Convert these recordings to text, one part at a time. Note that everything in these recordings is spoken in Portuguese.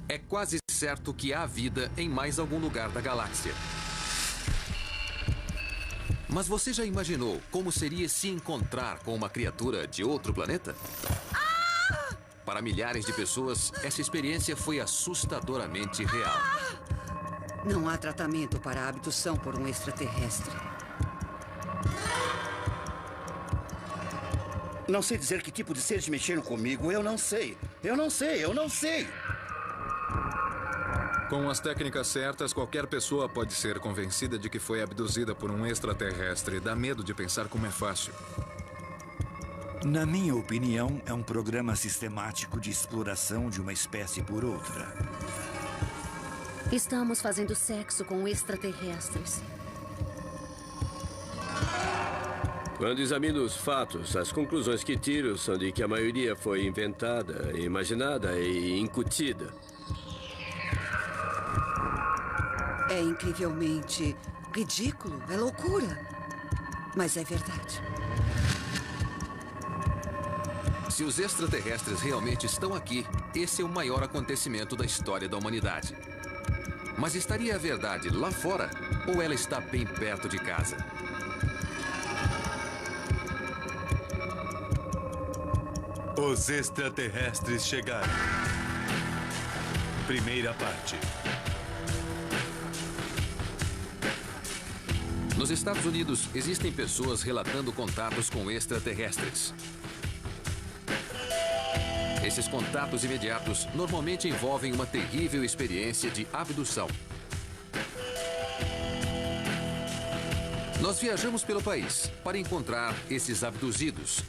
é quase certo que há vida em mais algum lugar da galáxia. Mas você já imaginou como seria se encontrar com uma criatura de outro planeta? Para milhares de pessoas, essa experiência foi assustadoramente real. Não há tratamento para a abdução por um extraterrestre. Não sei dizer que tipo de seres mexeram comigo. Eu não sei. Eu não sei. Eu não sei. Com as técnicas certas, qualquer pessoa pode ser convencida de que foi abduzida por um extraterrestre. Dá medo de pensar como é fácil. Na minha opinião, é um programa sistemático de exploração de uma espécie por outra. Estamos fazendo sexo com extraterrestres. Quando examino os fatos, as conclusões que tiro são de que a maioria foi inventada, imaginada e incutida. É incrivelmente ridículo, é loucura. Mas é verdade. Se os extraterrestres realmente estão aqui, esse é o maior acontecimento da história da humanidade. Mas estaria a verdade lá fora ou ela está bem perto de casa? Os extraterrestres chegaram. Primeira parte. Nos Estados Unidos, existem pessoas relatando contatos com extraterrestres. Esses contatos imediatos normalmente envolvem uma terrível experiência de abdução. Nós viajamos pelo país para encontrar esses abduzidos,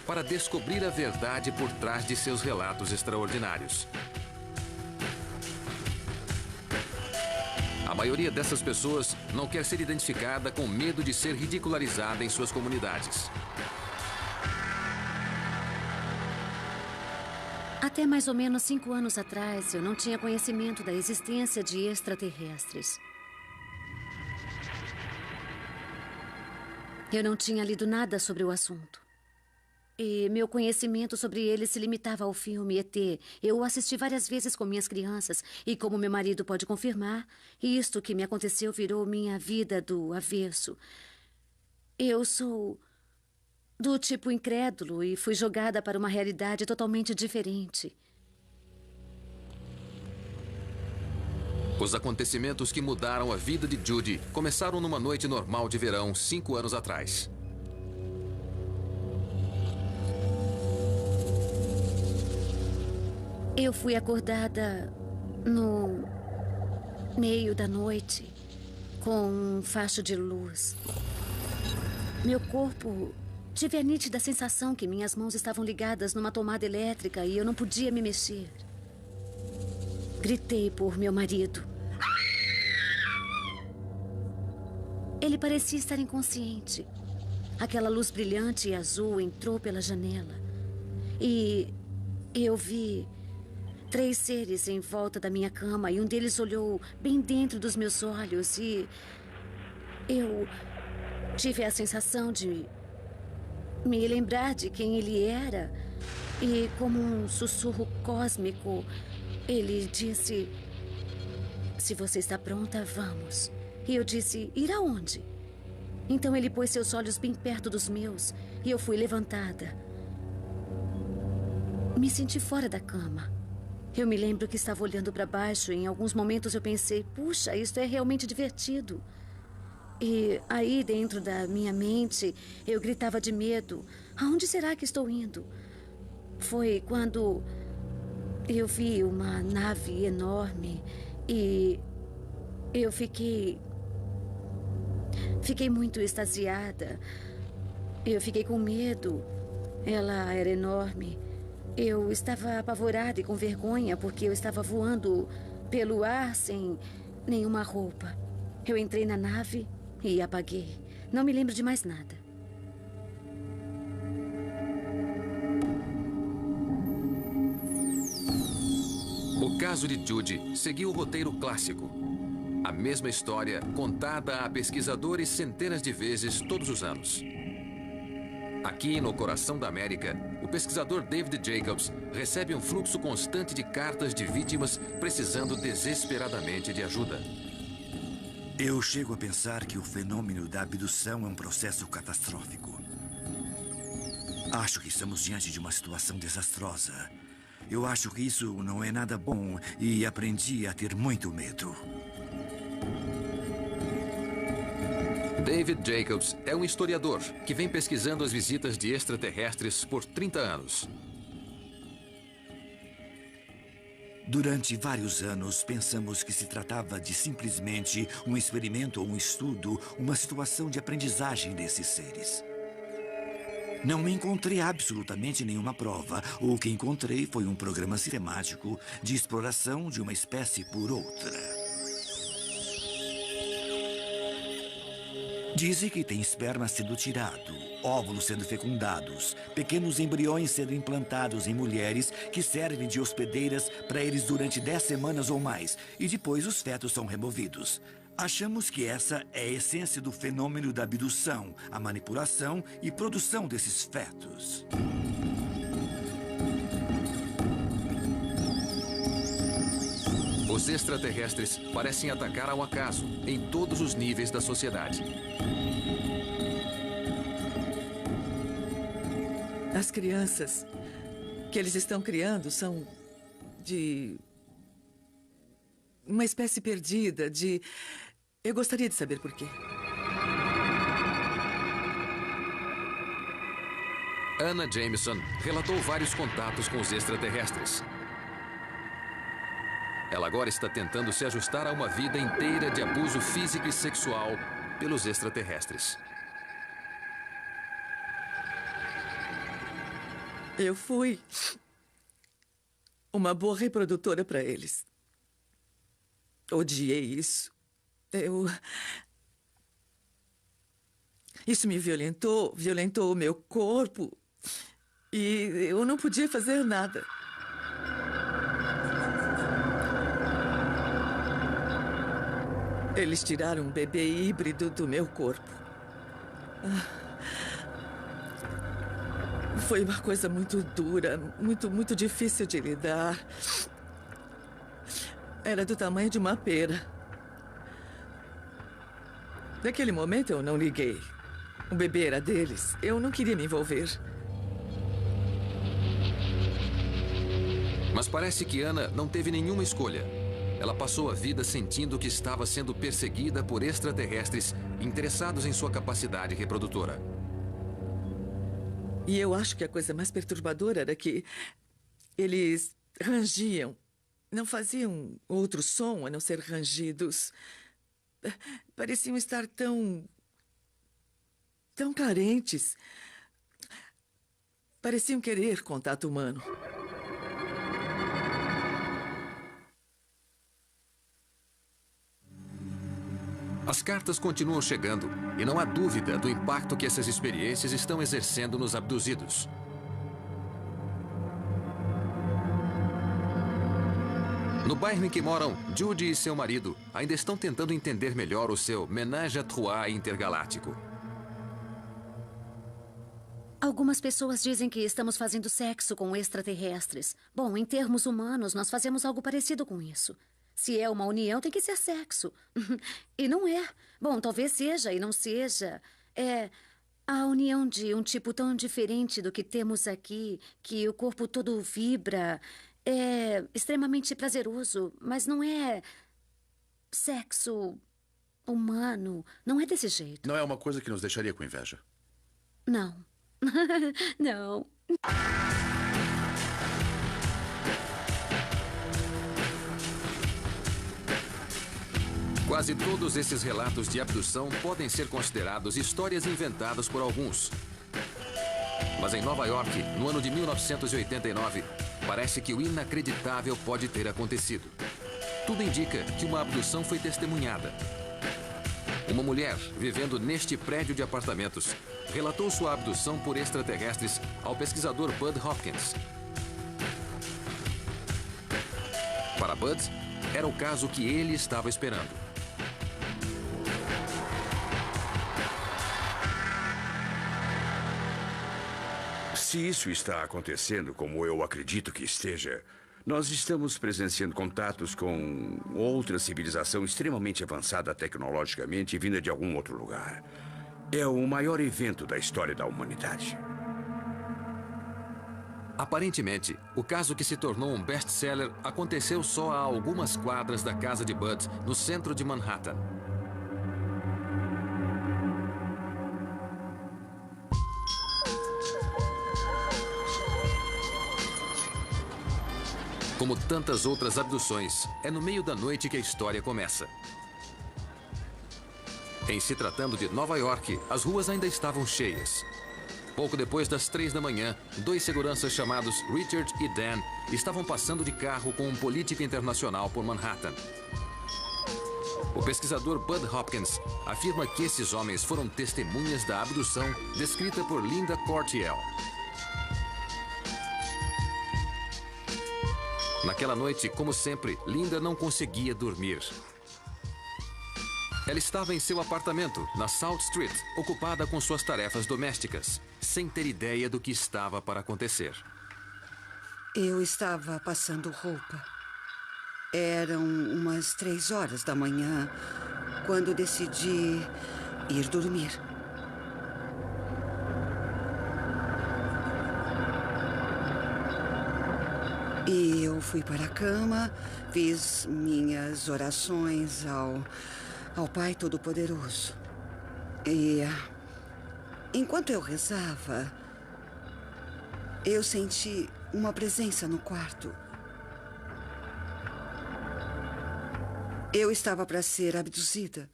para descobrir a verdade por trás de seus relatos extraordinários. A maioria dessas pessoas não quer ser identificada com medo de ser ridicularizada em suas comunidades. Até mais ou menos 5 anos atrás, eu não tinha conhecimento da existência de extraterrestres. Eu não tinha lido nada sobre o assunto. E meu conhecimento sobre eles se limitava ao filme ET. Eu o assisti várias vezes com minhas crianças. E como meu marido pode confirmar, isto que me aconteceu virou minha vida do avesso. Eu sou do tipo incrédulo e fui jogada para uma realidade totalmente diferente. Os acontecimentos que mudaram a vida de Judy começaram numa noite normal de verão 5 anos atrás. Eu fui acordada no meio da noite com um facho de luz. Meu corpo... Tive a nítida sensação que minhas mãos estavam ligadas numa tomada elétrica e eu não podia me mexer. Gritei por meu marido. Ele parecia estar inconsciente. Aquela luz brilhante e azul entrou pela janela. E eu vi 3 seres em volta da minha cama e um deles olhou bem dentro dos meus olhos e eu tive a sensação de me lembrar de quem ele era. E como um sussurro cósmico, ele disse: "Se você está pronta, vamos." E eu disse: "Ir aonde?" Então ele pôs seus olhos bem perto dos meus e eu fui levantada. Me senti fora da cama. Eu me lembro que estava olhando para baixo e em alguns momentos eu pensei: puxa, isto é realmente divertido. E aí, dentro da minha mente, eu gritava de medo. Aonde será que estou indo? Foi quando eu vi uma nave enorme e eu fiquei muito extasiada. Eu fiquei com medo. Ela era enorme. Eu estava apavorada e com vergonha porque eu estava voando pelo ar sem nenhuma roupa. Eu entrei na nave e apaguei. Não me lembro de mais nada. O caso de Judy seguiu o roteiro clássico. A mesma história contada a pesquisadores centenas de vezes todos os anos. Aqui no coração da América, o pesquisador David Jacobs recebe um fluxo constante de cartas de vítimas precisando desesperadamente de ajuda. Eu chego a pensar que o fenômeno da abdução é um processo catastrófico. Acho que estamos diante de uma situação desastrosa. Eu acho que isso não é nada bom e aprendi a ter muito medo. David Jacobs é um historiador que vem pesquisando as visitas de extraterrestres por 30 anos. Durante vários anos, pensamos que se tratava de simplesmente um experimento ou um estudo, uma situação de aprendizagem desses seres. Não encontrei absolutamente nenhuma prova. O que encontrei foi um programa sistemático de exploração de uma espécie por outra. Dizem que tem esperma sendo tirado, óvulos sendo fecundados, pequenos embriões sendo implantados em mulheres que servem de hospedeiras para eles durante 10 semanas ou mais, e depois os fetos são removidos. Achamos que essa é a essência do fenômeno da abdução, a manipulação e produção desses fetos. Os extraterrestres parecem atacar ao acaso em todos os níveis da sociedade. As crianças que eles estão criando são de uma espécie perdida, de... Eu gostaria de saber por quê. Anna Jameson relatou vários contatos com os extraterrestres. Ela agora está tentando se ajustar a uma vida inteira de abuso físico e sexual pelos extraterrestres. Eu fui uma boa reprodutora para eles. Odiei isso. Isso me violentou o meu corpo. E eu não podia fazer nada. Eles tiraram um bebê híbrido do meu corpo. Foi uma coisa muito dura, muito difícil de lidar. Era do tamanho de uma pera. Naquele momento eu não liguei. O bebê era deles. Eu não queria me envolver. Mas parece que Anna não teve nenhuma escolha. Ela passou a vida sentindo que estava sendo perseguida por extraterrestres interessados em sua capacidade reprodutora. E eu acho que a coisa mais perturbadora era que eles rangiam. Não faziam outro som a não ser rangidos. Pareciam estar tão carentes. Pareciam querer contato humano. As cartas continuam chegando e não há dúvida do impacto que essas experiências estão exercendo nos abduzidos. No bairro em que moram, Judy e seu marido ainda estão tentando entender melhor o seu ménage à trois intergaláctico. Algumas pessoas dizem que estamos fazendo sexo com extraterrestres. Bom, em termos humanos, nós fazemos algo parecido com isso. Se é uma união, tem que ser sexo. E não é. Bom, talvez seja e não seja. É a união de um tipo tão diferente do que temos aqui, que o corpo todo vibra. É extremamente prazeroso, mas não é sexo humano. Não é desse jeito. Não é uma coisa que nos deixaria com inveja. Não. Não. Quase todos esses relatos de abdução podem ser considerados histórias inventadas por alguns. Mas em Nova York, no ano de 1989, parece que o inacreditável pode ter acontecido. Tudo indica que uma abdução foi testemunhada. Uma mulher, vivendo neste prédio de apartamentos, relatou sua abdução por extraterrestres ao pesquisador Bud Hopkins. Para Bud, era o caso que ele estava esperando. Se isso está acontecendo como eu acredito que esteja, nós estamos presenciando contatos com outra civilização extremamente avançada tecnologicamente e vinda de algum outro lugar. É o maior evento da história da humanidade. Aparentemente, o caso que se tornou um best-seller aconteceu só a algumas quadras da casa de Bud, no centro de Manhattan. Como tantas outras abduções, é no meio da noite que a história começa. Em se tratando de Nova York, as ruas ainda estavam cheias. Pouco depois das 3 da manhã, 2 seguranças chamados Richard e Dan estavam passando de carro com um político internacional por Manhattan. O pesquisador Bud Hopkins afirma que esses homens foram testemunhas da abdução descrita por Linda Cortiel. Naquela noite, como sempre, Linda não conseguia dormir. Ela estava em seu apartamento, na South Street, ocupada com suas tarefas domésticas, sem ter ideia do que estava para acontecer. Eu estava passando roupa. Eram umas 3 horas da manhã, quando decidi ir dormir. E eu fui para a cama, fiz minhas orações ao Pai Todo-Poderoso. E enquanto eu rezava, eu senti uma presença no quarto. Eu estava para ser abduzida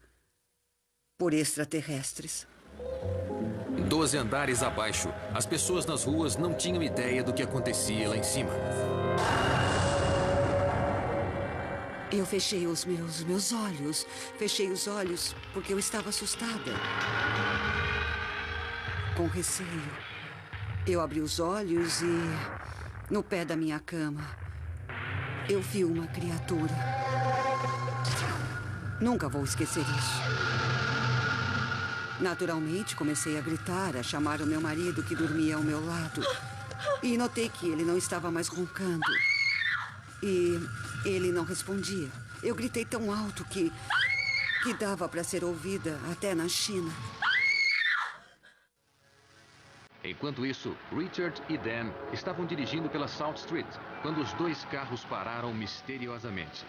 por extraterrestres. 12 andares abaixo, as pessoas nas ruas não tinham ideia do que acontecia lá em cima. Eu fechei os meus olhos. Fechei os olhos porque eu estava assustada. Com receio. Eu abri os olhos e, no pé da minha cama, eu vi uma criatura. Nunca vou esquecer isso. Naturalmente, comecei a gritar, a chamar o meu marido que dormia ao meu lado. E notei que ele não estava mais roncando. E ele não respondia. Eu gritei tão alto que dava para ser ouvida até na China. Enquanto isso, Richard e Dan estavam dirigindo pela South Street, quando os 2 carros pararam misteriosamente.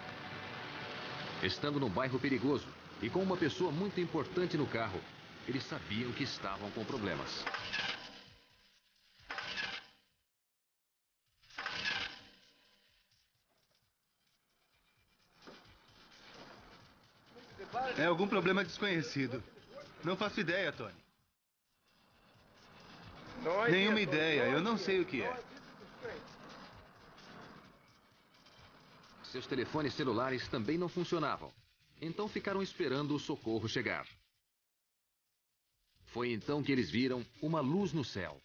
Estando num bairro perigoso e com uma pessoa muito importante no carro, eles sabiam que estavam com problemas. É algum problema desconhecido. Não faço ideia, Tony. Nenhuma ideia. Eu não sei o que é. Seus telefones celulares também não funcionavam. Então ficaram esperando o socorro chegar. Foi então que eles viram uma luz no céu.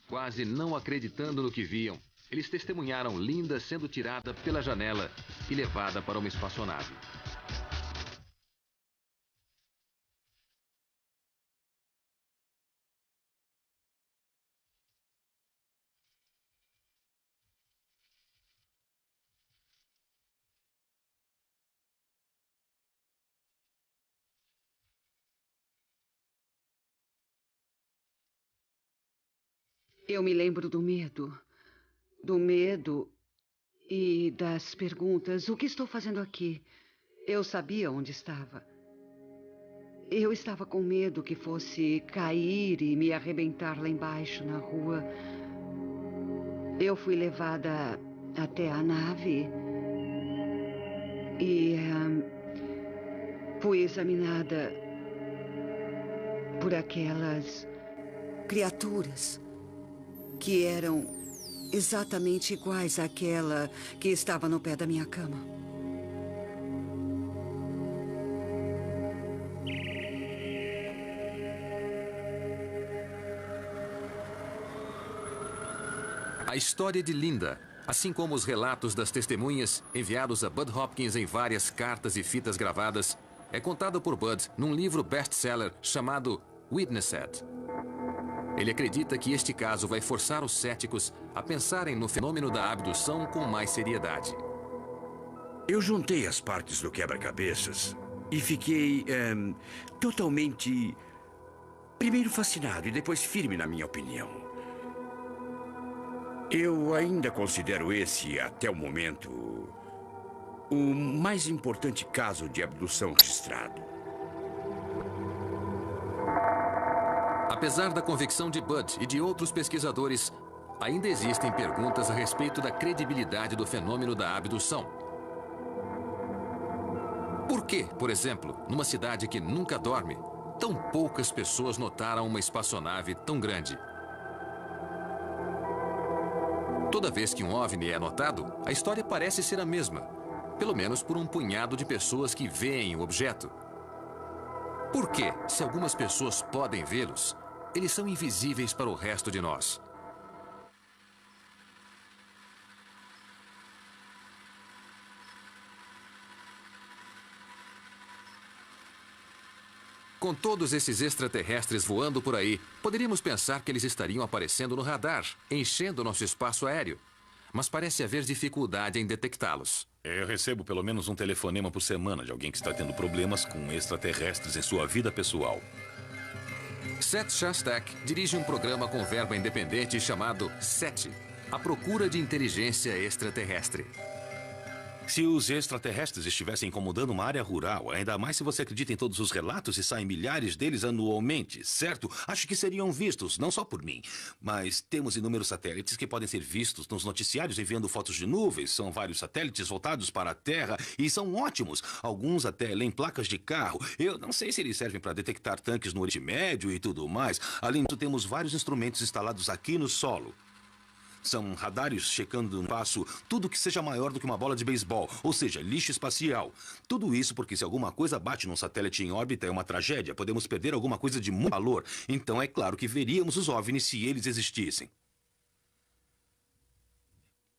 Quase não acreditando no que viam, eles testemunharam Linda sendo tirada pela janela e levada para uma espaçonave. Eu me lembro do medo. Do medo e das perguntas. O que estou fazendo aqui? Eu sabia onde estava. Eu estava com medo que fosse cair e me arrebentar lá embaixo na rua. Eu fui levada até a nave e fui examinada por aquelas criaturas que eram exatamente iguais àquela que estava no pé da minha cama. A história de Linda, assim como os relatos das testemunhas enviados a Bud Hopkins em várias cartas e fitas gravadas, é contada por Bud num livro best-seller chamado Witnessed. Ele acredita que este caso vai forçar os céticos a pensarem no fenômeno da abdução com mais seriedade. Eu juntei as partes do quebra-cabeças e fiquei totalmente, primeiro fascinado e depois firme na minha opinião. Eu ainda considero esse, até o momento, o mais importante caso de abdução registrado. Apesar da convicção de Bud e de outros pesquisadores, ainda existem perguntas a respeito da credibilidade do fenômeno da abdução. Por que, por exemplo, numa cidade que nunca dorme, tão poucas pessoas notaram uma espaçonave tão grande? Toda vez que um OVNI é notado, a história parece ser a mesma, pelo menos por um punhado de pessoas que veem o objeto. Por que, se algumas pessoas podem vê-los, eles são invisíveis para o resto de nós? Com todos esses extraterrestres voando por aí, poderíamos pensar que eles estariam aparecendo no radar, enchendo nosso espaço aéreo. Mas parece haver dificuldade em detectá-los. Eu recebo pelo menos um telefonema por semana de alguém que está tendo problemas com extraterrestres em sua vida pessoal. Seth Shostak dirige um programa com verba independente chamado SET, a procura de inteligência extraterrestre. Se os extraterrestres estivessem incomodando uma área rural, ainda mais se você acredita em todos os relatos e saem milhares deles anualmente, certo? Acho que seriam vistos, não só por mim. Mas temos inúmeros satélites que podem ser vistos nos noticiários enviando fotos de nuvens. São vários satélites voltados para a Terra e são ótimos. Alguns até leem placas de carro. Eu não sei se eles servem para detectar tanques no Oriente Médio e tudo mais. Além disso, temos vários instrumentos instalados aqui no solo. São radares checando no espaço tudo que seja maior do que uma bola de beisebol, ou seja, lixo espacial. Tudo isso porque se alguma coisa bate num satélite em órbita é uma tragédia. Podemos perder alguma coisa de muito valor. Então é claro que veríamos os OVNIs se eles existissem.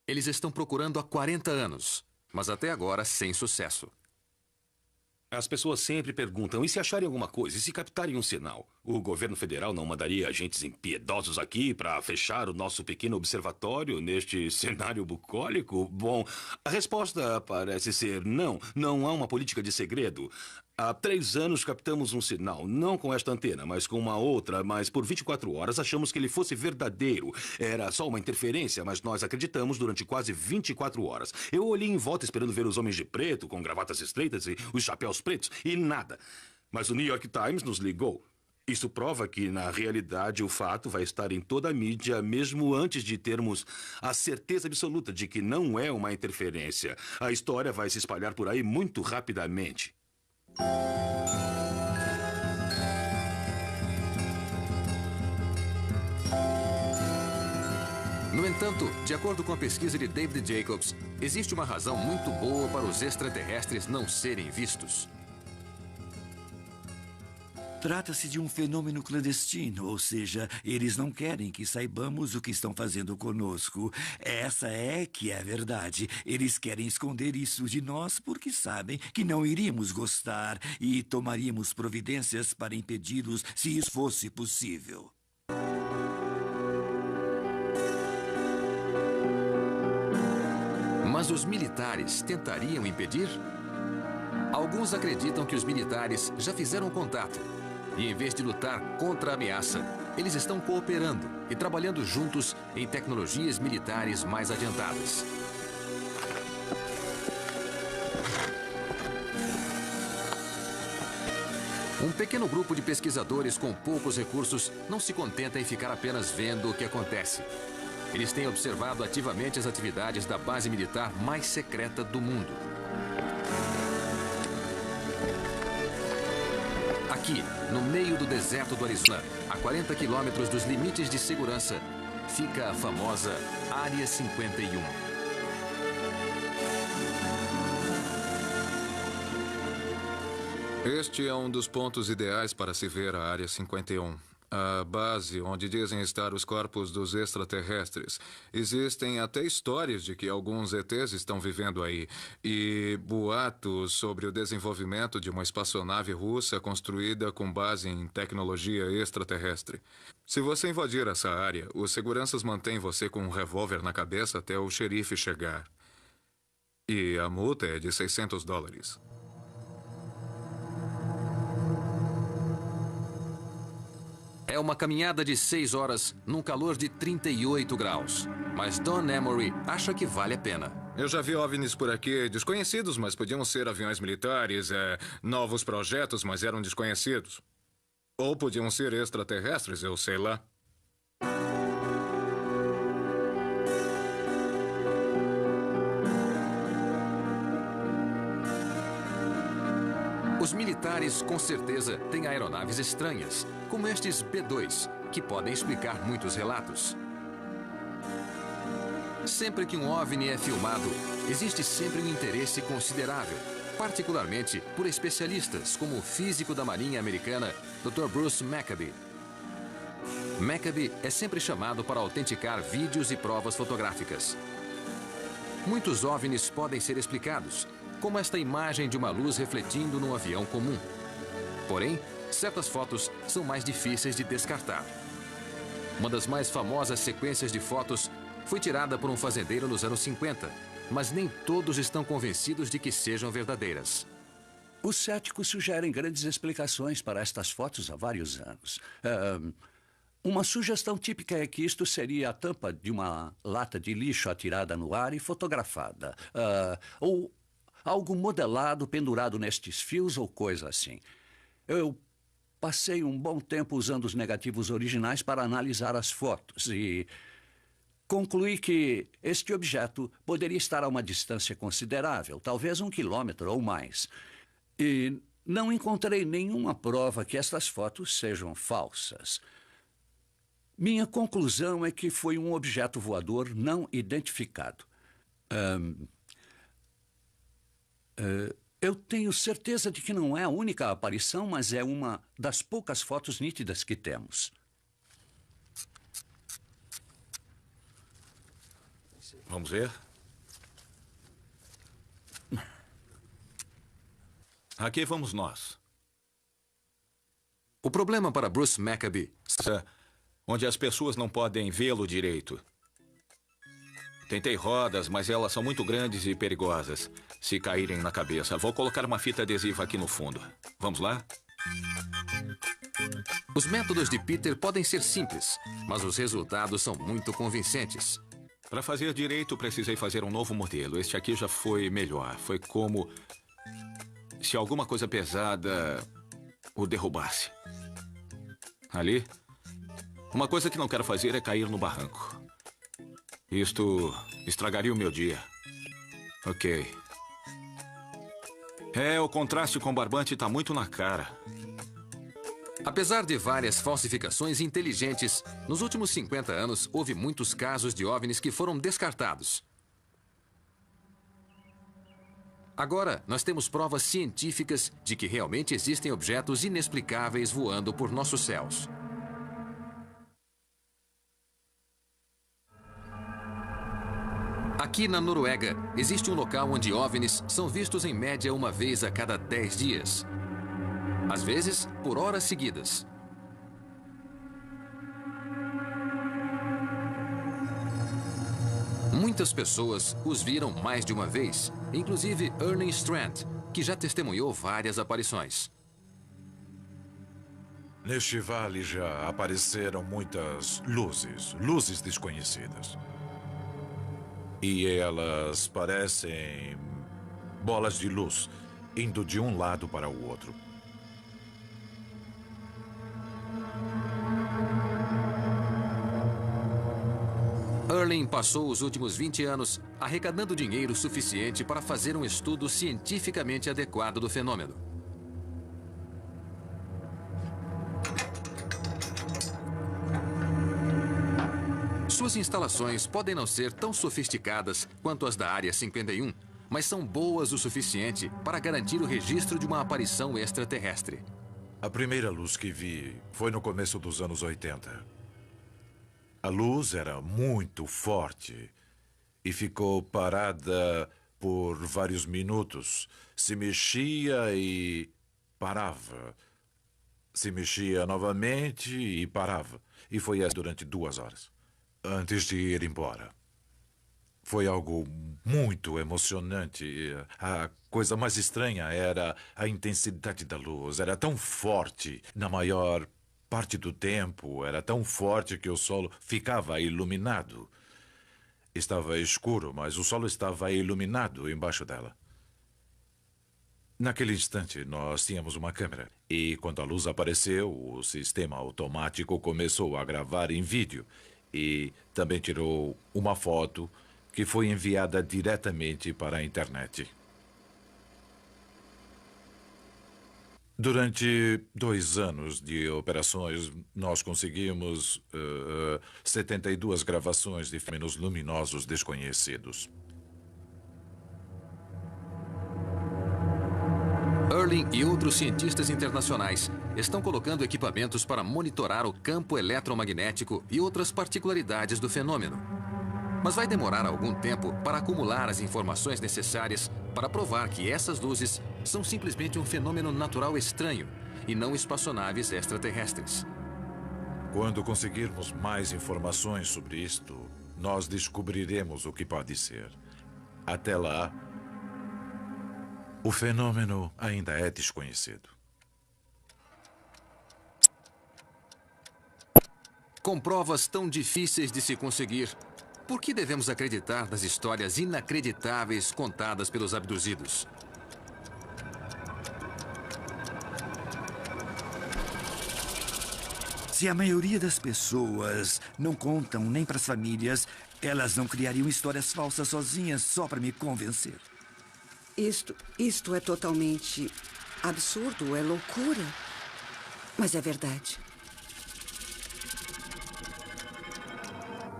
Eles estão procurando há 40 anos, mas até agora sem sucesso. As pessoas sempre perguntam, e se acharem alguma coisa, e se captarem um sinal? O governo federal não mandaria agentes impiedosos aqui para fechar o nosso pequeno observatório neste cenário bucólico? Bom, a resposta parece ser não. Não há uma política de segredo. Há 3 anos captamos um sinal, não com esta antena, mas com uma outra, mas por 24 horas achamos que ele fosse verdadeiro. Era só uma interferência, mas nós acreditamos durante quase 24 horas. Eu olhei em volta esperando ver os homens de preto, com gravatas estreitas e os chapéus pretos, e nada. Mas o New York Times nos ligou. Isso prova que, na realidade, o fato vai estar em toda a mídia, mesmo antes de termos a certeza absoluta de que não é uma interferência. A história vai se espalhar por aí muito rapidamente. No entanto, de acordo com a pesquisa de David Jacobs, existe uma razão muito boa para os extraterrestres não serem vistos. Trata-se de um fenômeno clandestino, ou seja, eles não querem que saibamos o que estão fazendo conosco. Essa é que é a verdade. Eles querem esconder isso de nós porque sabem que não iríamos gostar e tomaríamos providências para impedi-los se isso fosse possível. Mas os militares tentariam impedir? Alguns acreditam que os militares já fizeram contato. E em vez de lutar contra a ameaça, eles estão cooperando e trabalhando juntos em tecnologias militares mais adiantadas. Um pequeno grupo de pesquisadores com poucos recursos não se contenta em ficar apenas vendo o que acontece. Eles têm observado ativamente as atividades da base militar mais secreta do mundo. Aqui, no meio do deserto do Arizona, a 40 quilômetros dos limites de segurança, fica a famosa Área 51. Este é um dos pontos ideais para se ver a Área 51. A base onde dizem estar os corpos dos extraterrestres. Existem até histórias de que alguns ETs estão vivendo aí. E boatos sobre o desenvolvimento de uma espaçonave russa construída com base em tecnologia extraterrestre. Se você invadir essa área, os seguranças mantêm você com um revólver na cabeça até o xerife chegar. E a multa é de $600. É uma caminhada de 6 horas num calor de 38 graus. Mas Don Emory acha que vale a pena. Eu já vi OVNIs por aqui, desconhecidos, mas podiam ser aviões militares, novos projetos, mas eram desconhecidos. Ou podiam ser extraterrestres, eu sei lá. Os militares, com certeza, têm aeronaves estranhas, como estes B-2, que podem explicar muitos relatos. Sempre que um OVNI é filmado, existe sempre um interesse considerável, particularmente por especialistas como o físico da Marinha Americana, Dr. Bruce Maccabee. Maccabee é sempre chamado para autenticar vídeos e provas fotográficas. Muitos OVNIs podem ser explicados, como esta imagem de uma luz refletindo num avião comum. Porém, certas fotos são mais difíceis de descartar. Uma das mais famosas sequências de fotos foi tirada por um fazendeiro nos anos 50, mas nem todos estão convencidos de que sejam verdadeiras. Os céticos sugerem grandes explicações para estas fotos há vários anos. Uma sugestão típica é que isto seria a tampa de uma lata de lixo atirada no ar e fotografada. Ou algo modelado pendurado nestes fios ou coisa assim. Eu passei um bom tempo usando os negativos originais para analisar as fotos e concluí que este objeto poderia estar a uma distância considerável, talvez 1 quilômetro ou mais. E não encontrei nenhuma prova que estas fotos sejam falsas. Minha conclusão é que foi um objeto voador não identificado. Eu tenho certeza de que não é a única aparição, mas é uma das poucas fotos nítidas que temos. Vamos ver? Aqui vamos nós. O problema para Bruce Maccabee... Onde as pessoas não podem vê-lo direito. Tentei rodas, mas elas são muito grandes e perigosas. Se caírem na cabeça. Vou colocar uma fita adesiva aqui no fundo. Vamos lá? Os métodos de Peter podem ser simples, mas os resultados são muito convincentes. Para fazer direito, precisei fazer um novo modelo. Este aqui já foi melhor. Foi como se alguma coisa pesada o derrubasse. Ali, uma coisa que não quero fazer é cair no barranco. Isto estragaria o meu dia. Ok. O contraste com o barbante está muito na cara. Apesar de várias falsificações inteligentes, nos últimos 50 anos houve muitos casos de OVNIs que foram descartados. Agora, nós temos provas científicas de que realmente existem objetos inexplicáveis voando por nossos céus. Aqui na Noruega, existe um local onde OVNIs são vistos em média uma vez a cada 10 dias. Às vezes, por horas seguidas. Muitas pessoas os viram mais de uma vez, inclusive Ernie Strand, que já testemunhou várias aparições. Neste vale já apareceram muitas luzes desconhecidas. E elas parecem bolas de luz, indo de um lado para o outro. Erling passou os últimos 20 anos arrecadando dinheiro suficiente para fazer um estudo cientificamente adequado do fenômeno. Suas instalações podem não ser tão sofisticadas quanto as da Área 51, mas são boas o suficiente para garantir o registro de uma aparição extraterrestre. A primeira luz que vi foi no começo dos anos 80. A luz era muito forte e ficou parada por vários minutos. Se mexia e parava. Se mexia novamente e parava. E foi assim durante 2 horas, antes de ir embora. Foi algo muito emocionante. A coisa mais estranha era a intensidade da luz. Era tão forte na maior parte do tempo. Era tão forte que o solo ficava iluminado. Estava escuro, mas o solo estava iluminado embaixo dela. Naquele instante, nós tínhamos uma câmera. E quando a luz apareceu, o sistema automático começou a gravar em vídeo. E também tirou uma foto que foi enviada diretamente para a internet. Durante 2 anos de operações, nós conseguimos 72 gravações de fenômenos luminosos desconhecidos. Erling e outros cientistas internacionais estão colocando equipamentos para monitorar o campo eletromagnético e outras particularidades do fenômeno. Mas vai demorar algum tempo para acumular as informações necessárias para provar que essas luzes são simplesmente um fenômeno natural estranho e não espaçonaves extraterrestres. Quando conseguirmos mais informações sobre isto, nós descobriremos o que pode ser. Até lá, o fenômeno ainda é desconhecido. Com provas tão difíceis de se conseguir, por que devemos acreditar nas histórias inacreditáveis contadas pelos abduzidos? Se a maioria das pessoas não contam nem para as famílias, elas não criariam histórias falsas sozinhas só para me convencer. Isto é totalmente absurdo, é loucura. Mas é verdade.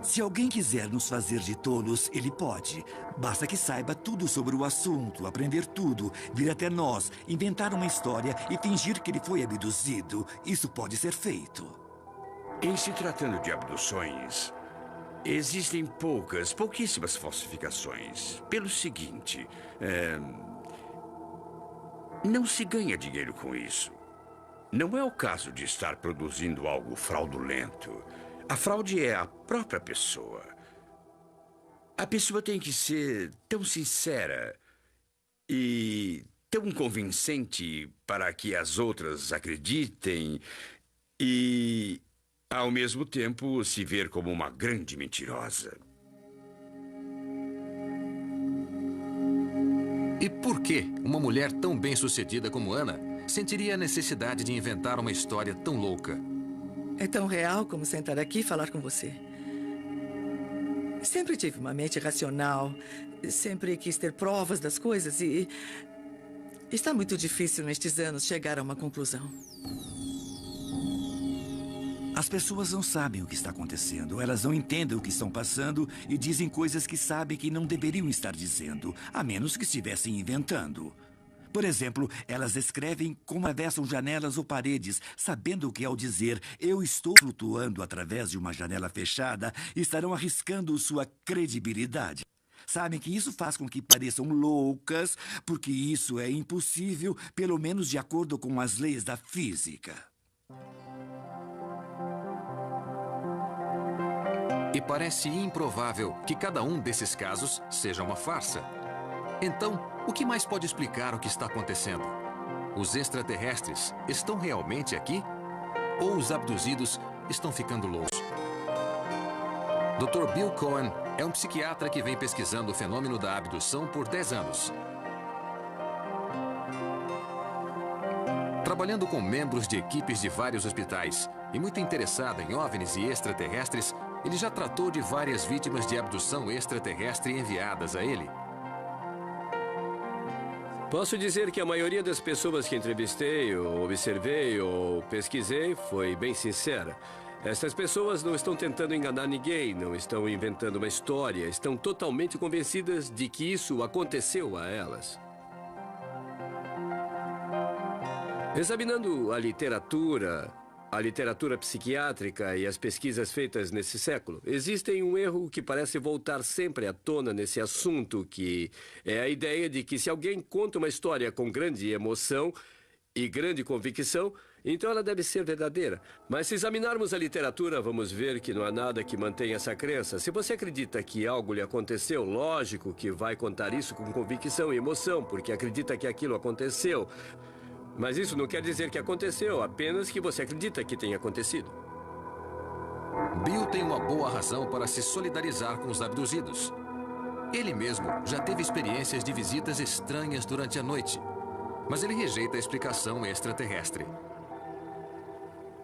Se alguém quiser nos fazer de tolos, ele pode. Basta que saiba tudo sobre o assunto, aprender tudo, vir até nós, inventar uma história e fingir que ele foi abduzido. Isso pode ser feito. Em se tratando de abduções, existem pouquíssimas falsificações. Pelo seguinte, não se ganha dinheiro com isso. Não é o caso de estar produzindo algo fraudulento. A fraude é a própria pessoa. A pessoa tem que ser tão sincera e tão convincente para que as outras acreditem e, ao mesmo tempo, se ver como uma grande mentirosa. E por que uma mulher tão bem-sucedida como Ana sentiria a necessidade de inventar uma história tão louca? É tão real como sentar aqui e falar com você. Sempre tive uma mente racional, sempre quis ter provas das coisas e está muito difícil nestes anos chegar a uma conclusão. As pessoas não sabem o que está acontecendo, elas não entendem o que estão passando e dizem coisas que sabem que não deveriam estar dizendo, a menos que estivessem inventando. Por exemplo, elas escrevem como atravessam janelas ou paredes, sabendo que ao dizer "eu estou flutuando através de uma janela fechada", estarão arriscando sua credibilidade. Sabem que isso faz com que pareçam loucas, porque isso é impossível, pelo menos de acordo com as leis da física. E parece improvável que cada um desses casos seja uma farsa. Então, o que mais pode explicar o que está acontecendo? Os extraterrestres estão realmente aqui? Ou os abduzidos estão ficando loucos? Dr. Bill Cohen é um psiquiatra que vem pesquisando o fenômeno da abdução por 10 anos. Trabalhando com membros de equipes de vários hospitais e muito interessado em OVNIs e extraterrestres, ele já tratou de várias vítimas de abdução extraterrestre enviadas a ele. Posso dizer que a maioria das pessoas que entrevistei, ou observei, ou pesquisei foi bem sincera. Essas pessoas não estão tentando enganar ninguém, não estão inventando uma história, estão totalmente convencidas de que isso aconteceu a elas. Examinando a literatura psiquiátrica e as pesquisas feitas nesse século, existe um erro que parece voltar sempre à tona nesse assunto, que é a ideia de que se alguém conta uma história com grande emoção e grande convicção, então ela deve ser verdadeira. Mas se examinarmos a literatura, vamos ver que não há nada que mantenha essa crença. Se você acredita que algo lhe aconteceu, lógico que vai contar isso com convicção e emoção, porque acredita que aquilo aconteceu. Mas isso não quer dizer que aconteceu, apenas que você acredita que tenha acontecido. Bill tem uma boa razão para se solidarizar com os abduzidos. Ele mesmo já teve experiências de visitas estranhas durante a noite, mas ele rejeita a explicação extraterrestre.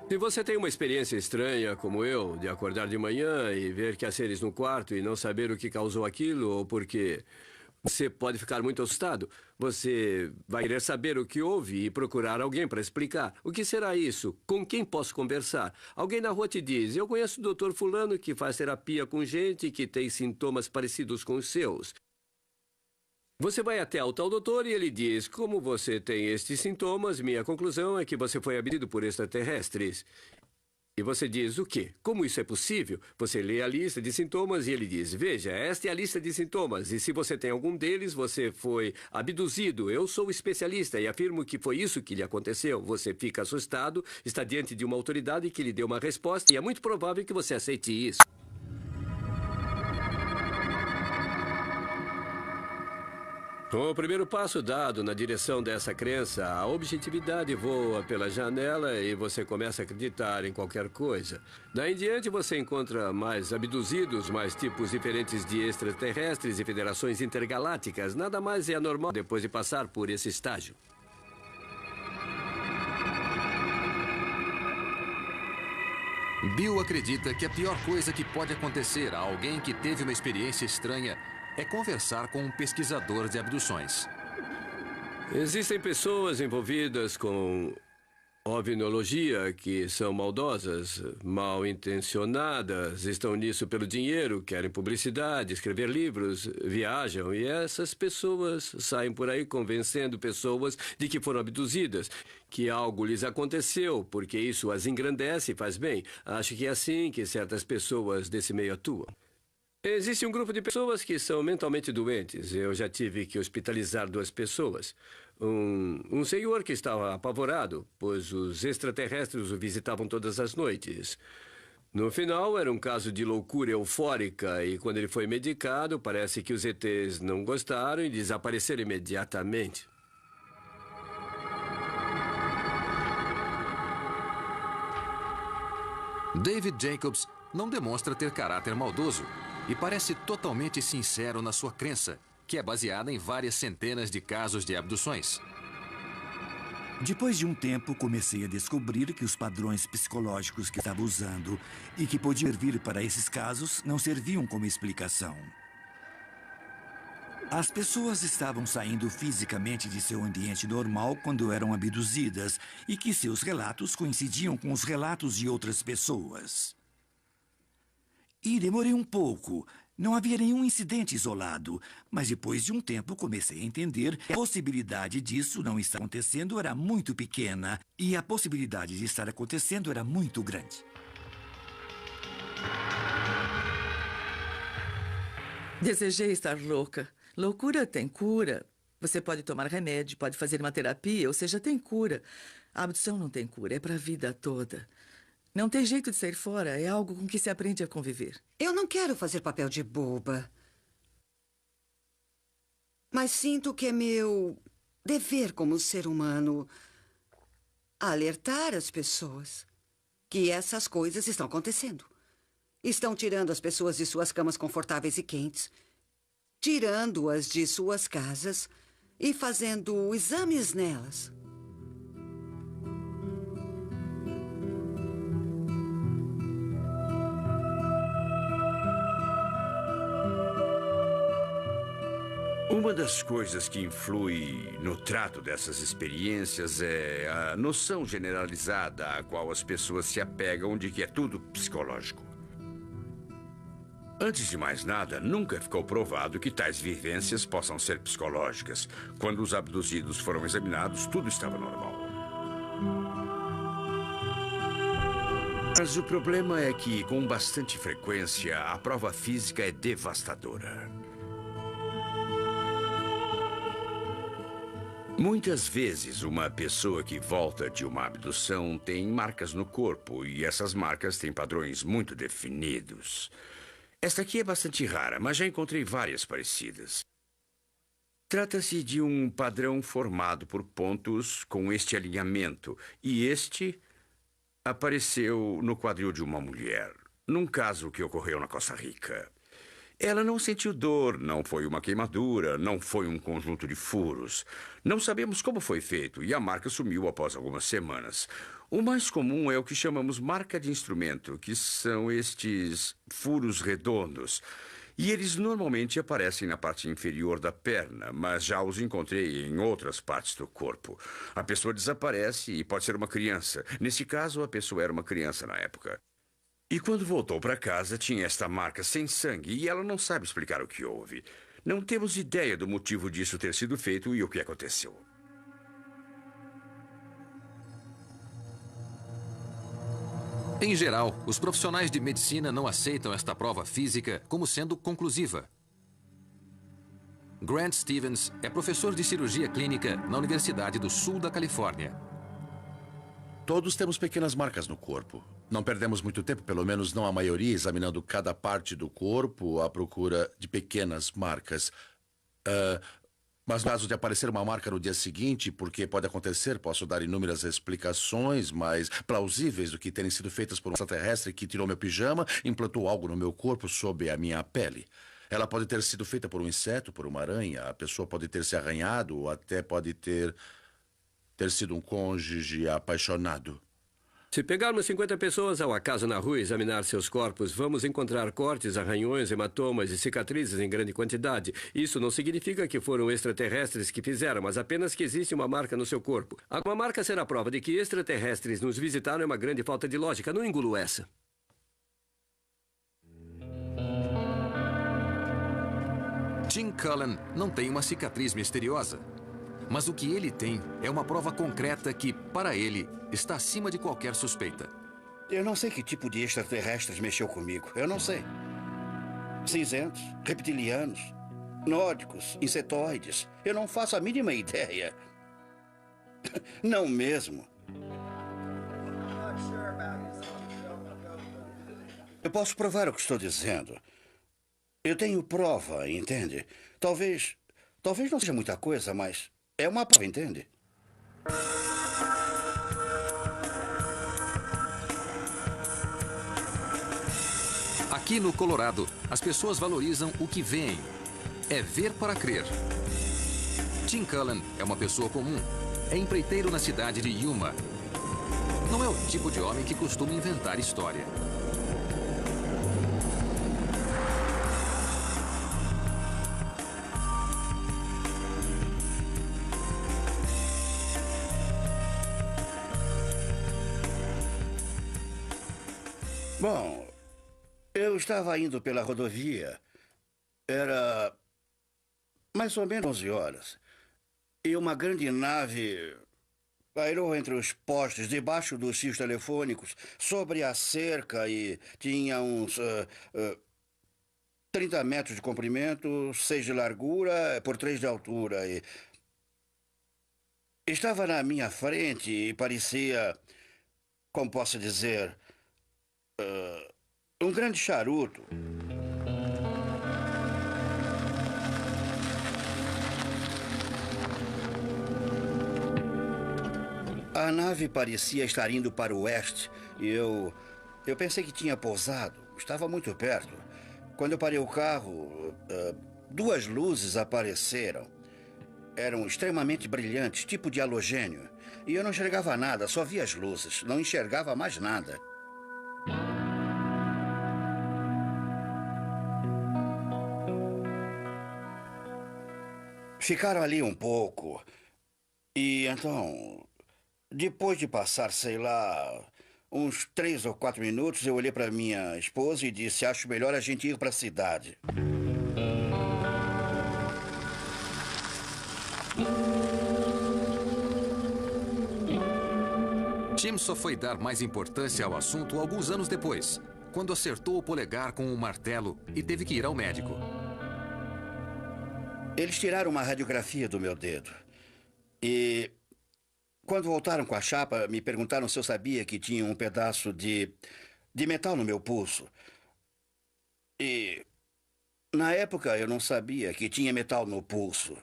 Se você tem uma experiência estranha, como eu, de acordar de manhã e ver que há seres no quarto e não saber o que causou aquilo ou por quê, você pode ficar muito assustado. Você vai querer saber o que houve e procurar alguém para explicar. O que será isso? Com quem posso conversar? Alguém na rua te diz: eu conheço o Dr. Fulano que faz terapia com gente que tem sintomas parecidos com os seus. Você vai até o tal doutor e ele diz: como você tem estes sintomas, minha conclusão é que você foi abduzido por extraterrestres. E você diz: o quê? Como isso é possível? Você lê a lista de sintomas e ele diz: veja, esta é a lista de sintomas. E se você tem algum deles, você foi abduzido. Eu sou especialista e afirmo que foi isso que lhe aconteceu. Você fica assustado, está diante de uma autoridade que lhe deu uma resposta e é muito provável que você aceite isso. Com o primeiro passo dado na direção dessa crença, a objetividade voa pela janela e você começa a acreditar em qualquer coisa. Daí em diante você encontra mais abduzidos, mais tipos diferentes de extraterrestres e federações intergalácticas. Nada mais é anormal depois de passar por esse estágio. Bill acredita que a pior coisa que pode acontecer a alguém que teve uma experiência estranha é conversar com um pesquisador de abduções. Existem pessoas envolvidas com ovniologia que são maldosas, mal intencionadas, estão nisso pelo dinheiro, querem publicidade, escrever livros, viajam e essas pessoas saem por aí convencendo pessoas de que foram abduzidas, que algo lhes aconteceu, porque isso as engrandece e faz bem. Acho que é assim que certas pessoas desse meio atuam. Existe um grupo de pessoas que são mentalmente doentes. Eu já tive que hospitalizar 2 pessoas. Um senhor que estava apavorado, pois os extraterrestres o visitavam todas as noites. No final, era um caso de loucura eufórica e quando ele foi medicado, parece que os ETs não gostaram e desapareceram imediatamente. David Jacobs não demonstra ter caráter maldoso e parece totalmente sincero na sua crença, que é baseada em várias centenas de casos de abduções. Depois de um tempo, comecei a descobrir que os padrões psicológicos que estava usando e que podiam servir para esses casos não serviam como explicação. As pessoas estavam saindo fisicamente de seu ambiente normal quando eram abduzidas e que seus relatos coincidiam com os relatos de outras pessoas. E demorei um pouco. Não havia nenhum incidente isolado, mas depois de um tempo comecei a entender que a possibilidade disso não estar acontecendo era muito pequena e a possibilidade de estar acontecendo era muito grande. Desejei estar louca. Loucura tem cura. Você pode tomar remédio, pode fazer uma terapia, ou seja, tem cura. A abdução não tem cura, é para a vida toda. Não tem jeito de sair fora, é algo com que se aprende a conviver. Eu não quero fazer papel de boba. Mas sinto que é meu dever como ser humano alertar as pessoas que essas coisas estão acontecendo. Estão tirando as pessoas de suas camas confortáveis e quentes, tirando-as de suas casas e fazendo exames nelas. Uma das coisas que influi no trato dessas experiências é a noção generalizada a qual as pessoas se apegam de que é tudo psicológico. Antes de mais nada, nunca ficou provado que tais vivências possam ser psicológicas. Quando os abduzidos foram examinados, tudo estava normal. Mas o problema é que, com bastante frequência, a prova física é devastadora. Muitas vezes, uma pessoa que volta de uma abdução tem marcas no corpo, e essas marcas têm padrões muito definidos. Esta aqui é bastante rara, mas já encontrei várias parecidas. Trata-se de um padrão formado por pontos com este alinhamento, e este apareceu no quadril de uma mulher, num caso que ocorreu na Costa Rica. Ela não sentiu dor, não foi uma queimadura, não foi um conjunto de furos. Não sabemos como foi feito e a marca sumiu após algumas semanas. O mais comum é o que chamamos marca de instrumento, que são estes furos redondos. E eles normalmente aparecem na parte inferior da perna, mas já os encontrei em outras partes do corpo. A pessoa desaparece e pode ser uma criança. Nesse caso, a pessoa era uma criança na época. E quando voltou para casa, tinha esta marca sem sangue e ela não sabe explicar o que houve. Não temos ideia do motivo disso ter sido feito e o que aconteceu. Em geral, os profissionais de medicina não aceitam esta prova física como sendo conclusiva. Grant Stevens é professor de cirurgia clínica na Universidade do Sul da Califórnia. Todos temos pequenas marcas no corpo. Não perdemos muito tempo, pelo menos não a maioria, examinando cada parte do corpo à procura de pequenas marcas. Mas no caso de aparecer uma marca no dia seguinte, porque pode acontecer, posso dar inúmeras explicações mais plausíveis do que terem sido feitas por um extraterrestre que tirou meu pijama e implantou algo no meu corpo sob a minha pele. Ela pode ter sido feita por um inseto, por uma aranha, a pessoa pode ter se arranhado ou até pode ter sido um cônjuge apaixonado. Se pegarmos 50 pessoas ao acaso na rua e examinar seus corpos, vamos encontrar cortes, arranhões, hematomas e cicatrizes em grande quantidade. Isso não significa que foram extraterrestres que fizeram, mas apenas que existe uma marca no seu corpo. Uma marca ser a prova de que extraterrestres nos visitaram é uma grande falta de lógica. Não engulo essa. Tim Cullen não tem uma cicatriz misteriosa. Mas o que ele tem é uma prova concreta que, para ele, está acima de qualquer suspeita. Eu não sei que tipo de extraterrestres mexeu comigo. Eu não sei. Cinzentos, reptilianos, nórdicos, insetoides. Eu não faço a mínima ideia. Não mesmo. Eu posso provar o que estou dizendo. Eu tenho prova, entende? Talvez não seja muita coisa, mas é uma prova, entende? Aqui no Colorado, as pessoas valorizam o que veem. É ver para crer. Tim Cullen é uma pessoa comum. É empreiteiro na cidade de Yuma. Não é o tipo de homem que costuma inventar história. Bom, eu estava indo pela rodovia. Era mais ou menos 11 horas. E uma grande nave pairou entre os postes, debaixo dos fios telefônicos, sobre a cerca e tinha uns 30 metros de comprimento, 6 de largura por 3 de altura. E estava na minha frente e parecia, como posso dizer, um grande charuto. A nave parecia estar indo para o oeste e eu pensei que tinha pousado. Estava muito perto. Quando eu parei o carro, 2 luzes apareceram. Eram extremamente brilhantes, tipo de halogênio. E eu não enxergava nada, só via as luzes. Não enxergava mais nada. Ficaram ali um pouco. E então, depois de passar, sei lá, uns 3 ou 4 minutos, eu olhei para minha esposa e disse: acho melhor a gente ir para a cidade. Tim só foi dar mais importância ao assunto alguns anos depois, quando acertou o polegar com um martelo e teve que ir ao médico. Eles tiraram uma radiografia do meu dedo. E quando voltaram com a chapa, me perguntaram se eu sabia que tinha um pedaço de metal no meu pulso. E na época eu não sabia que tinha metal no pulso.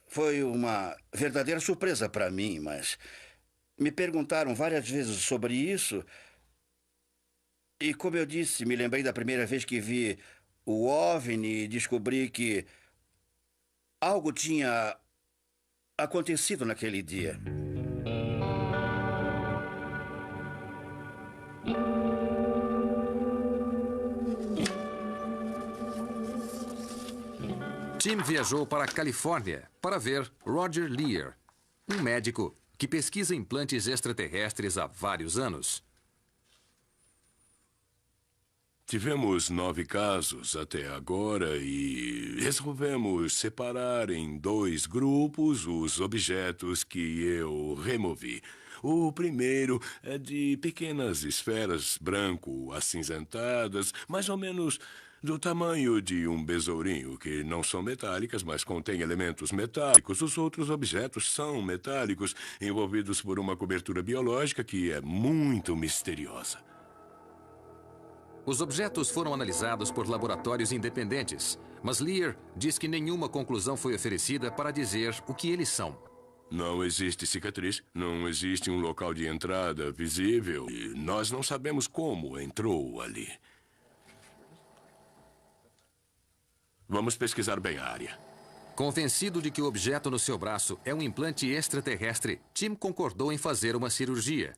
Foi uma verdadeira surpresa para mim, mas me perguntaram várias vezes sobre isso. E como eu disse, me lembrei da primeira vez que vi o OVNI e descobri que algo tinha acontecido naquele dia. Tim viajou para a Califórnia para ver Roger Lear, um médico que pesquisa implantes extraterrestres há vários anos. Tivemos 9 casos até agora e resolvemos separar em 2 grupos os objetos que eu removi. O primeiro é de pequenas esferas branco-acinzentadas, mais ou menos do tamanho de um besourinho, que não são metálicas, mas contêm elementos metálicos. Os outros objetos são metálicos, envolvidos por uma cobertura biológica que é muito misteriosa. Os objetos foram analisados por laboratórios independentes, mas Lear diz que nenhuma conclusão foi oferecida para dizer o que eles são. Não existe cicatriz, não existe um local de entrada visível e nós não sabemos como entrou ali. Vamos pesquisar bem a área. Convencido de que o objeto no seu braço é um implante extraterrestre, Tim concordou em fazer uma cirurgia.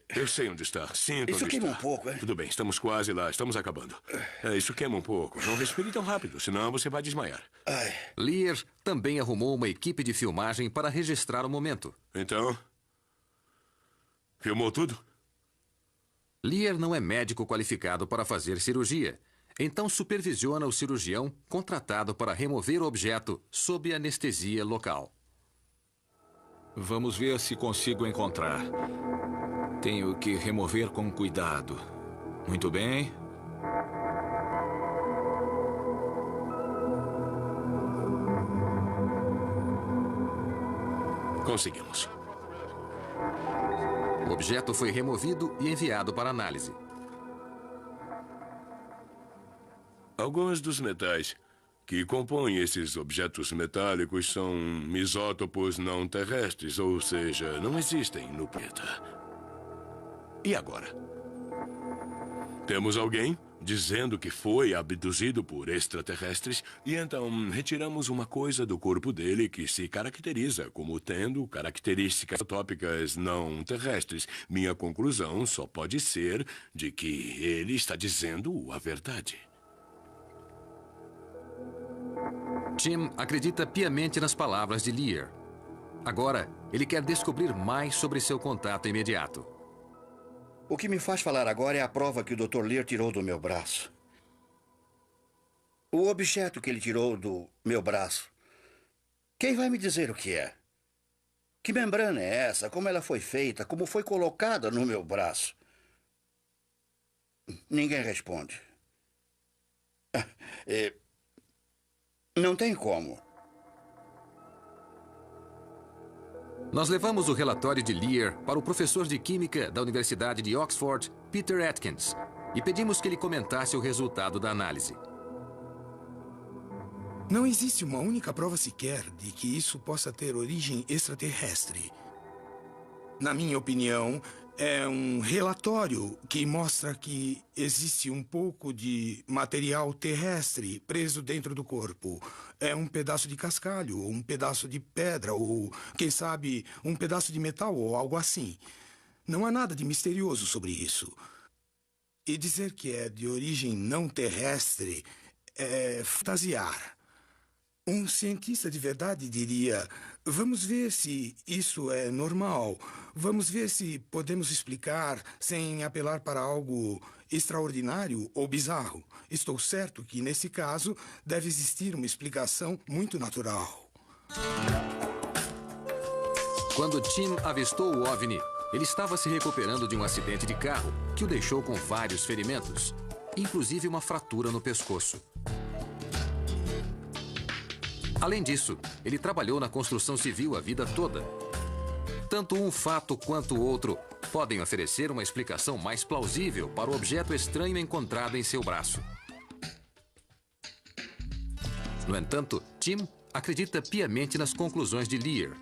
Eu sei onde está. Sinto isso onde queima está. um pouco, hein? Tudo bem, estamos quase lá. Estamos acabando. Isso queima um pouco. Não respire tão rápido, senão você vai desmaiar. Lear também arrumou uma equipe de filmagem para registrar o momento. Então, filmou tudo? Lear não é médico qualificado para fazer cirurgia. Então supervisiona o cirurgião contratado para remover o objeto sob anestesia local. Vamos ver se consigo encontrar. Tenho que remover com cuidado. Muito bem. Conseguimos. O objeto foi removido e enviado para análise. Alguns dos metais que compõem esses objetos metálicos são isótopos não terrestres, ou seja, não existem no planeta. E agora? Temos alguém dizendo que foi abduzido por extraterrestres e então retiramos uma coisa do corpo dele que se caracteriza como tendo características isotópicas não terrestres. Minha conclusão só pode ser de que ele está dizendo a verdade. Tim acredita piamente nas palavras de Lear. Agora, ele quer descobrir mais sobre seu contato imediato. O que me faz falar agora é a prova que o Dr. Lear tirou do meu braço. O objeto que ele tirou do meu braço. Quem vai me dizer o que é? Que membrana é essa? Como ela foi feita? Como foi colocada no meu braço? Ninguém responde. Não tem como. Nós levamos o relatório de Lear para o professor de Química da Universidade de Oxford, Peter Atkins, e pedimos que ele comentasse o resultado da análise. Não existe uma única prova sequer de que isso possa ter origem extraterrestre. Na minha opinião, é um relatório que mostra que existe um pouco de material terrestre preso dentro do corpo. É um pedaço de cascalho, ou um pedaço de pedra, ou, quem sabe, um pedaço de metal, ou algo assim. Não há nada de misterioso sobre isso. E dizer que é de origem não terrestre é fantasiar. Um cientista de verdade diria: vamos ver se isso é normal. Vamos ver se podemos explicar sem apelar para algo extraordinário ou bizarro. Estou certo que, nesse caso, deve existir uma explicação muito natural. Quando Tim avistou o OVNI, Ele estava se recuperando de um acidente de carro que o deixou com vários ferimentos, inclusive uma fratura no pescoço. Além disso, ele trabalhou na construção civil a vida toda. Tanto um fato quanto o outro podem oferecer uma explicação mais plausível para o objeto estranho encontrado em seu braço. No entanto, Tim acredita piamente nas conclusões de Lear.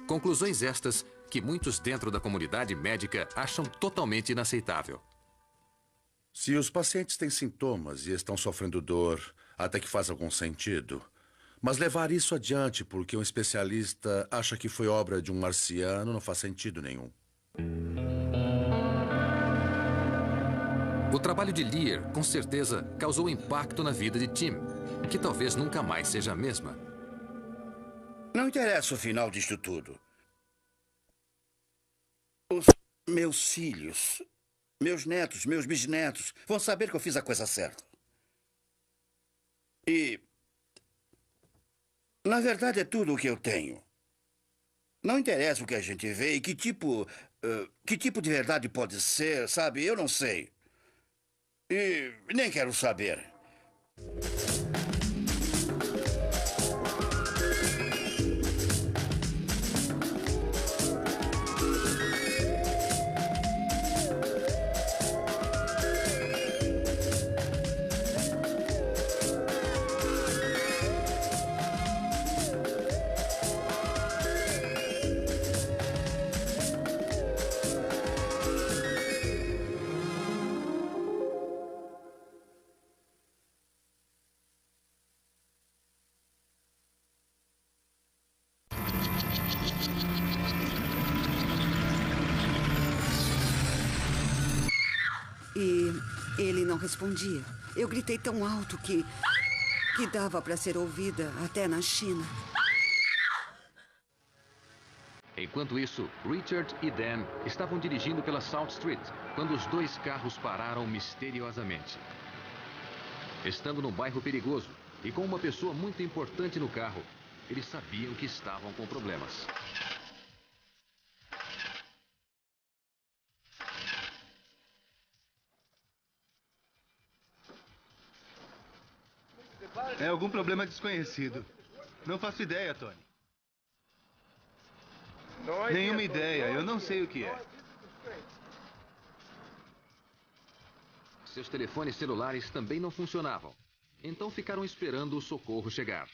Conclusões estas que muitos dentro da comunidade médica acham totalmente inaceitável. Se os pacientes têm sintomas e estão sofrendo dor, até que faz algum sentido. Mas levar isso adiante porque um especialista acha que foi obra de um marciano não faz sentido nenhum. O trabalho de Lear, com certeza, causou impacto na vida de Tim, que talvez nunca mais seja a mesma. Não interessa o final disto tudo. Os meus filhos, meus netos, meus bisnetos vão saber que eu fiz a coisa certa. E, na verdade, é tudo o que eu tenho. Não interessa o que a gente vê e que tipo de verdade pode ser, sabe? Eu não sei. E nem quero saber. E ele não respondia. Eu gritei tão alto que dava para ser ouvida até na China. Enquanto isso, Richard e Dan estavam dirigindo pela South Street quando os dois carros pararam misteriosamente. Estando num bairro perigoso e com uma pessoa muito importante no carro, eles sabiam que estavam com problemas. É algum problema desconhecido. Não faço ideia, Tony. Nenhuma ideia. Eu não sei o que é. Seus telefones celulares também não funcionavam. Então ficaram esperando o socorro chegar.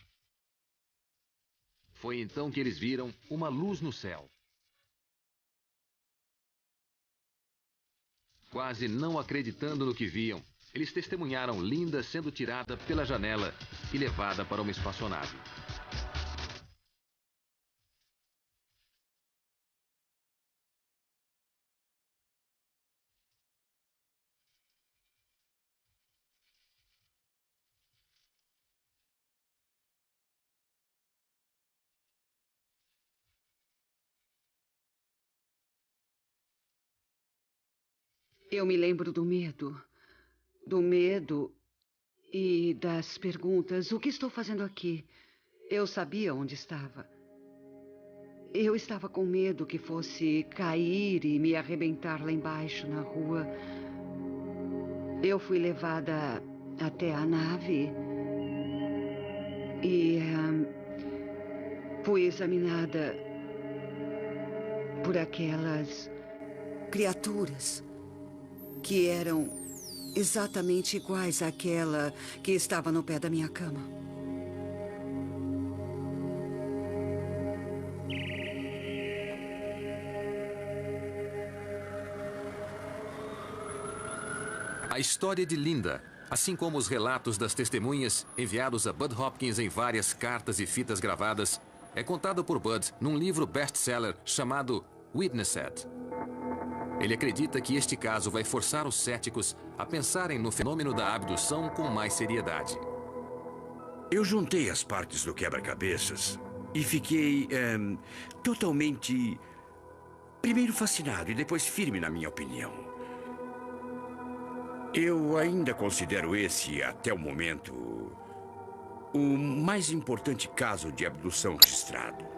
Foi então que eles viram uma luz no céu. Quase não acreditando no que viam, eles testemunharam Linda sendo tirada pela janela e levada para uma espaçonave. Eu me lembro do medo. Do medo e das perguntas. O que estou fazendo aqui? Eu sabia onde estava. Eu estava com medo que fosse cair e me arrebentar lá embaixo na rua. Eu fui levada até a nave e fui examinada por aquelas criaturas que eram exatamente iguais àquela que estava no pé da minha cama. A história de Linda, assim como os relatos das testemunhas enviados a Bud Hopkins em várias cartas e fitas gravadas, é contada por Bud num livro best-seller chamado Witnessed. Ele acredita que este caso vai forçar os céticos a pensarem no fenômeno da abdução com mais seriedade. Eu juntei as partes do quebra-cabeças e fiquei totalmente, primeiro fascinado e depois firme na minha opinião. Eu ainda considero esse, até o momento, o mais importante caso de abdução registrado.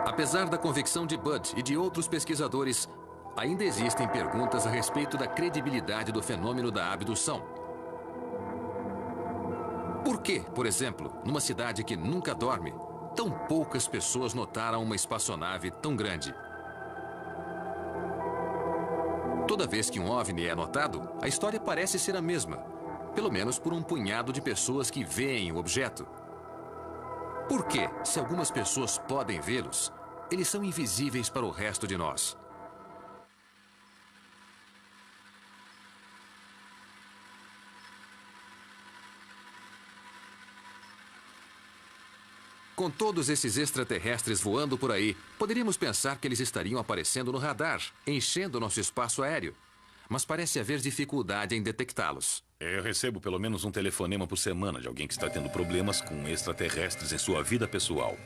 A Apesar da convicção de Bud e de outros pesquisadores, ainda existem perguntas a respeito da credibilidade do fenômeno da abdução. Por que, por exemplo, numa cidade que nunca dorme, tão poucas pessoas notaram uma espaçonave tão grande? Toda vez que um OVNI é notado, a história parece ser a mesma, pelo menos por um punhado de pessoas que veem o objeto. Por que, se algumas pessoas podem vê-los, eles são invisíveis para o resto de nós? Com todos esses extraterrestres voando por aí, poderíamos pensar que eles estariam aparecendo no radar, enchendo nosso espaço aéreo. Mas parece haver dificuldade em detectá-los. Eu recebo pelo menos um telefonema por semana de alguém que está tendo problemas com extraterrestres em sua vida pessoal.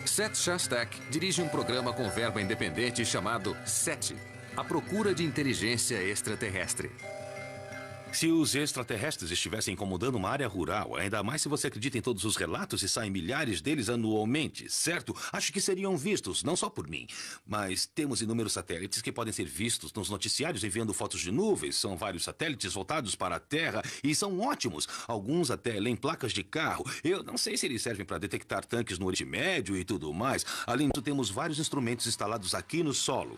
Seth Shostak dirige um programa com verba independente chamado SET, a procura de inteligência extraterrestre. Se os extraterrestres estivessem incomodando uma área rural, ainda mais se você acredita em todos os relatos e saem milhares deles anualmente, certo? Acho que seriam vistos, não só por mim. Mas temos inúmeros satélites que podem ser vistos nos noticiários enviando fotos de nuvens. São vários satélites voltados para a Terra e são ótimos. Alguns até leem placas de carro. Eu não sei se eles servem para detectar tanques no Oriente Médio e tudo mais. Além disso, temos vários instrumentos instalados aqui no solo.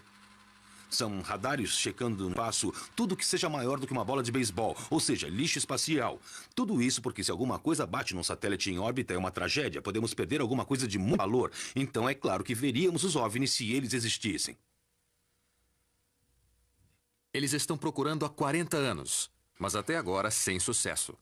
São radares checando no espaço tudo que seja maior do que uma bola de beisebol, ou seja, lixo espacial. Tudo isso porque se alguma coisa bate num satélite em órbita é uma tragédia. Podemos perder alguma coisa de muito valor. Então é claro que veríamos os OVNIs se eles existissem. Eles estão procurando há 40 anos, mas até agora sem sucesso.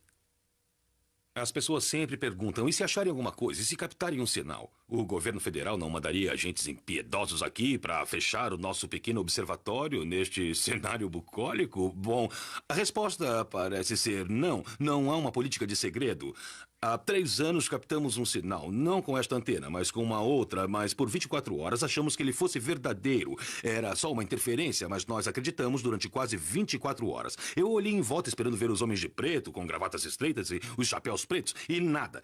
As pessoas sempre perguntam, e se acharem alguma coisa, e se captarem um sinal? O governo federal não mandaria agentes impiedosos aqui para fechar o nosso pequeno observatório neste cenário bucólico? Bom, a resposta parece ser não. Não há uma política de segredo. Há 3 anos captamos um sinal, não com esta antena, mas com uma outra, mas por 24 horas achamos que ele fosse verdadeiro. Era só uma interferência, mas nós acreditamos durante quase 24 horas. Eu olhei em volta esperando ver os homens de preto, com gravatas estreitas e os chapéus pretos, e nada.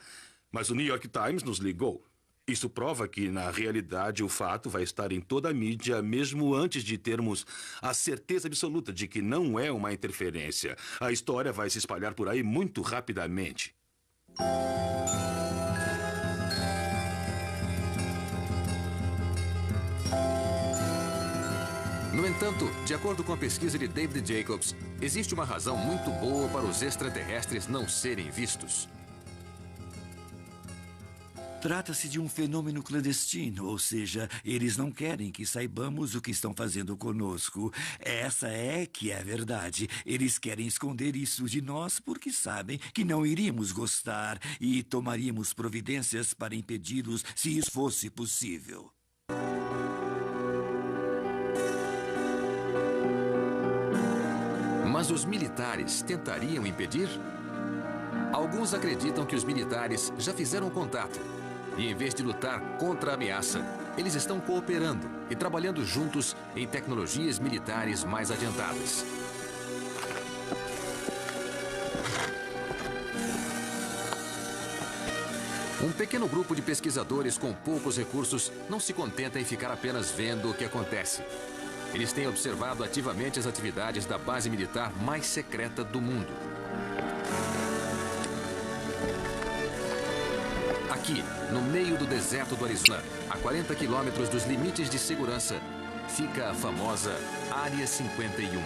Mas o New York Times nos ligou. Isso prova que, na realidade, o fato vai estar em toda a mídia, mesmo antes de termos a certeza absoluta de que não é uma interferência. A história vai se espalhar por aí muito rapidamente. No entanto, de acordo com a pesquisa de David Jacobs, existe uma razão muito boa para os extraterrestres não serem vistos. Trata-se de um fenômeno clandestino, ou seja, eles não querem que saibamos o que estão fazendo conosco. Essa é que é a verdade. Eles querem esconder isso de nós porque sabem que não iríamos gostar e tomaríamos providências para impedi-los se isso fosse possível. Mas os militares tentariam impedir? Alguns acreditam que os militares já fizeram contato. E em vez de lutar contra a ameaça, eles estão cooperando e trabalhando juntos em tecnologias militares mais adiantadas. Um pequeno grupo de pesquisadores com poucos recursos não se contenta em ficar apenas vendo o que acontece. Eles têm observado ativamente as atividades da base militar mais secreta do mundo. Aqui, no meio do deserto do Arizona, a 40 quilômetros dos limites de segurança, fica a famosa Área 51.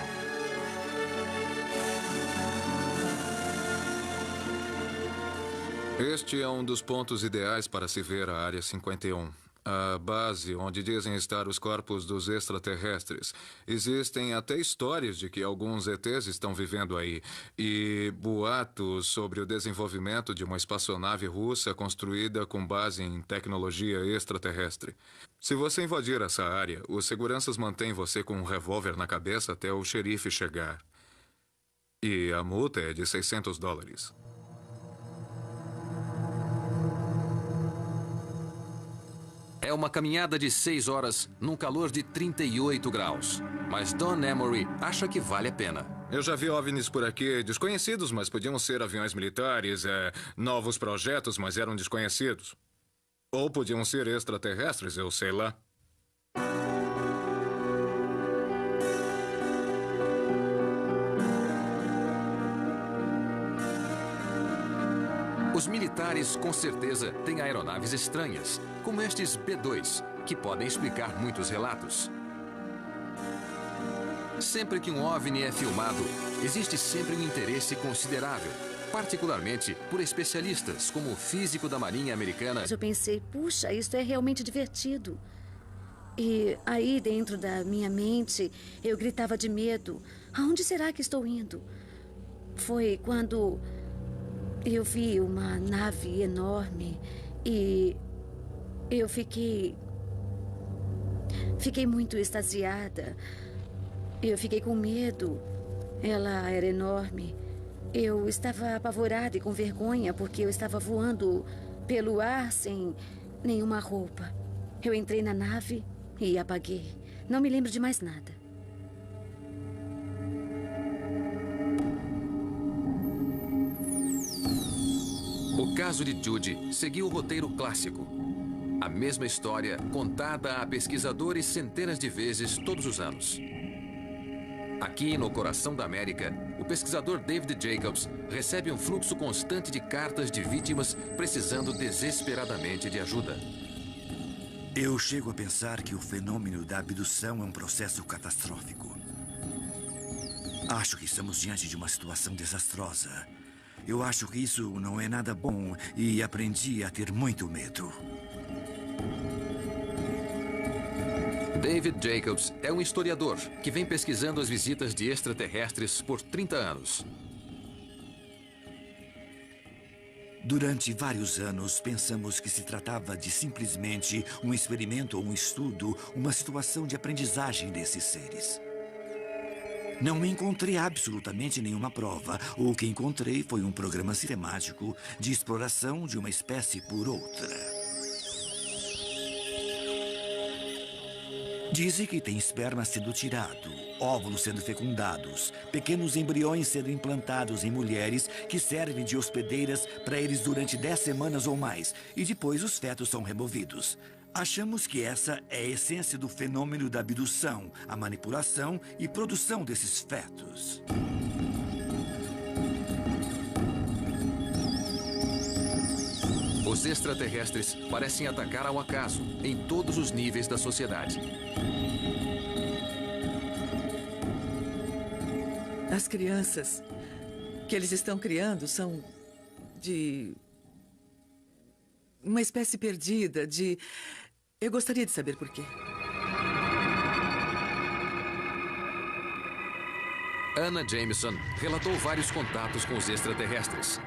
Este é um dos pontos ideais para se ver a Área 51. A base onde dizem estar os corpos dos extraterrestres. Existem até histórias de que alguns ETs estão vivendo aí. E boatos sobre o desenvolvimento de uma espaçonave russa construída com base em tecnologia extraterrestre. Se você invadir essa área, os seguranças mantêm você com um revólver na cabeça até o xerife chegar. E a multa é de $600. É uma caminhada de 6 horas num calor de 38 graus. Mas Don Emory acha que vale a pena. Eu já vi OVNIs por aqui, desconhecidos, mas podiam ser aviões militares, novos projetos, mas eram desconhecidos. Ou podiam ser extraterrestres, eu sei lá. Os militares, com certeza, têm aeronaves estranhas, como estes B-2, que podem explicar muitos relatos. Sempre que um OVNI é filmado, existe sempre um interesse considerável, particularmente por especialistas, como o físico da Marinha Americana. Eu pensei, puxa, isso é realmente divertido. E aí, dentro da minha mente, eu gritava de medo. Aonde será que estou indo? Foi quando eu vi uma nave enorme e eu fiquei muito extasiada. Eu fiquei com medo. Ela era enorme. Eu estava apavorada e com vergonha porque eu estava voando pelo ar sem nenhuma roupa. Eu entrei na nave e apaguei. Não me lembro de mais nada. O caso de Judy seguiu o roteiro clássico. A mesma história contada a pesquisadores centenas de vezes todos os anos. Aqui, no coração da América, o pesquisador David Jacobs recebe um fluxo constante de cartas de vítimas precisando desesperadamente de ajuda. Eu chego a pensar que o fenômeno da abdução é um processo catastrófico. Acho que estamos diante de uma situação desastrosa. Eu acho que isso não é nada bom e aprendi a ter muito medo. David Jacobs é um historiador que vem pesquisando as visitas de extraterrestres por 30 anos. Durante vários anos, pensamos que se tratava de simplesmente um experimento ou um estudo, uma situação de aprendizagem desses seres. Não encontrei absolutamente nenhuma prova. O que encontrei foi um programa sistemático de exploração de uma espécie por outra. Dizem que tem esperma sendo tirado, óvulos sendo fecundados, pequenos embriões sendo implantados em mulheres que servem de hospedeiras para eles durante 10 semanas ou mais, e depois os fetos são removidos. Achamos que essa é a essência do fenômeno da abdução, a manipulação e produção desses fetos. Os extraterrestres parecem atacar ao acaso, em todos os níveis da sociedade. As crianças que eles estão criando são de uma espécie perdida, de... Eu gostaria de saber por quê. Anna Jameson relatou vários contatos com os extraterrestres.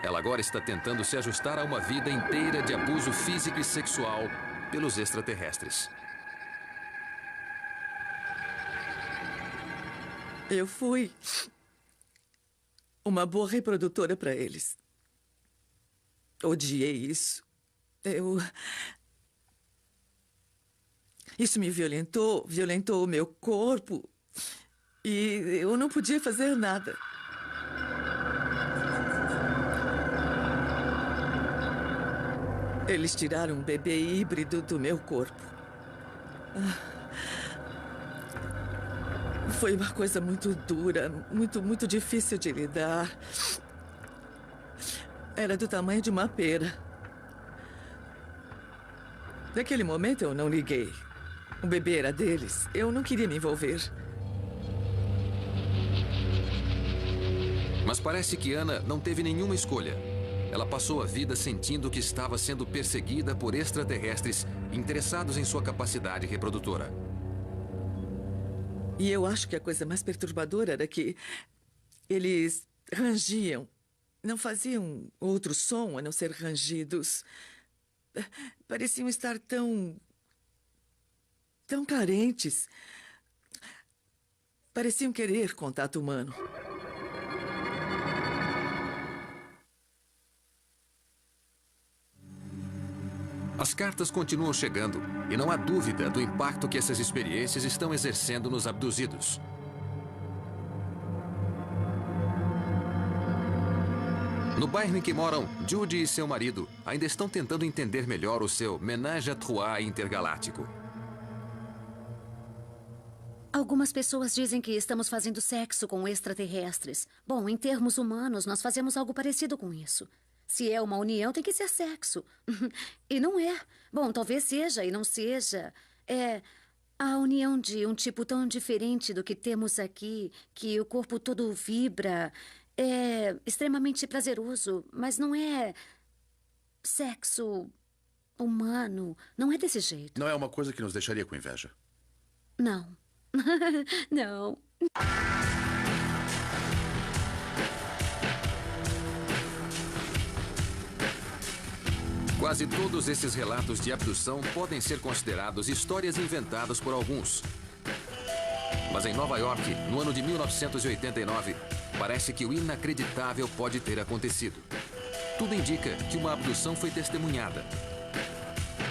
Ela agora está tentando se ajustar a uma vida inteira de abuso físico e sexual pelos extraterrestres. Eu fui uma boa reprodutora para eles. Odiei isso. Isso me violentou o meu corpo. E eu não podia fazer nada. Eles tiraram um bebê híbrido do meu corpo. Foi uma coisa muito dura, muito difícil de lidar. Era do tamanho de uma pera. Naquele momento eu não liguei. O bebê era deles. Eu não queria me envolver. Mas parece que Anna não teve nenhuma escolha. Ela passou a vida sentindo que estava sendo perseguida por extraterrestres interessados em sua capacidade reprodutora. E eu acho que a coisa mais perturbadora era que eles rangiam. Não faziam outro som a não ser rangidos. Pareciam estar tão carentes. Pareciam querer contato humano. As cartas continuam chegando e não há dúvida do impacto que essas experiências estão exercendo nos abduzidos. No bairro em que moram, Judy e seu marido ainda estão tentando entender melhor o seu ménage à trois intergaláctico. Algumas pessoas dizem que estamos fazendo sexo com extraterrestres. Bom, em termos humanos, nós fazemos algo parecido com isso. Se é uma união, tem que ser sexo. E não é. Bom, talvez seja e não seja. É a união de um tipo tão diferente do que temos aqui, que o corpo todo vibra. É extremamente prazeroso, mas não é sexo humano. Não é desse jeito. Não é uma coisa que nos deixaria com inveja. Não. Não. Quase todos esses relatos de abdução podem ser considerados histórias inventadas por alguns. Mas em Nova York, no ano de 1989, parece que o inacreditável pode ter acontecido. Tudo indica que uma abdução foi testemunhada.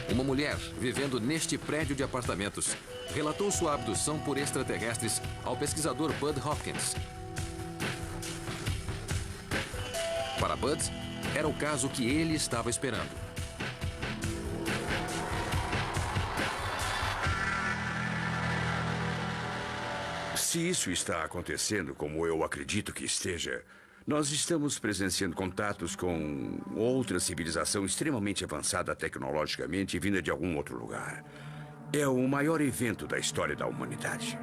Uma mulher, vivendo neste prédio de apartamentos, relatou sua abdução por extraterrestres ao pesquisador Bud Hopkins. Para Bud, era o caso que ele estava esperando. Se isso está acontecendo como eu acredito que esteja, nós estamos presenciando contatos com outra civilização extremamente avançada tecnologicamente e vinda de algum outro lugar. É o maior evento da história da humanidade.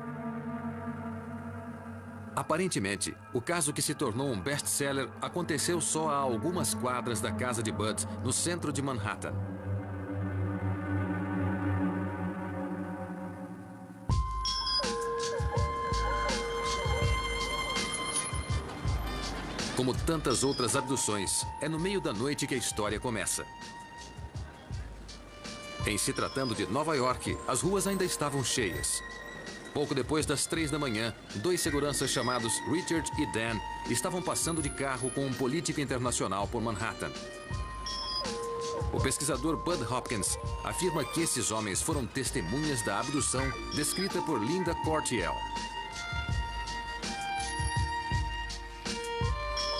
Aparentemente, o caso que se tornou um best-seller aconteceu só a algumas quadras da casa de Bud, no centro de Manhattan. Como tantas outras abduções, é no meio da noite que a história começa. Em se tratando de Nova York, as ruas ainda estavam cheias. Pouco depois das 3 da manhã, 2 seguranças chamados Richard e Dan estavam passando de carro com um político internacional por Manhattan. O pesquisador Bud Hopkins afirma que esses homens foram testemunhas da abdução descrita por Linda Cortiel.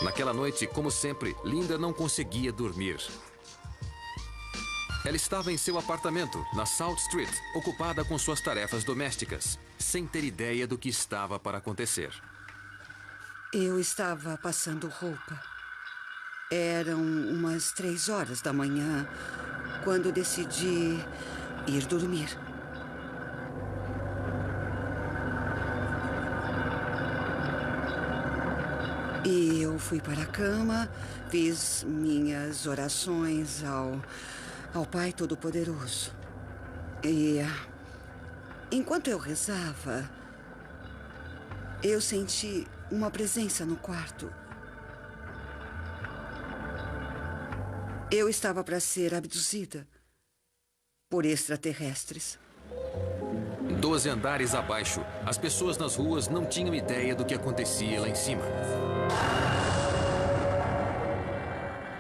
Naquela noite, como sempre, Linda não conseguia dormir. Ela estava em seu apartamento, na South Street, ocupada com suas tarefas domésticas, sem ter ideia do que estava para acontecer. Eu estava passando roupa. Eram umas 3 horas da manhã, quando decidi ir dormir. E eu fui para a cama, fiz minhas orações ao Pai Todo-Poderoso. E enquanto eu rezava, eu senti uma presença no quarto. Eu estava para ser abduzida por extraterrestres. 12 andares abaixo, as pessoas nas ruas não tinham ideia do que acontecia lá em cima.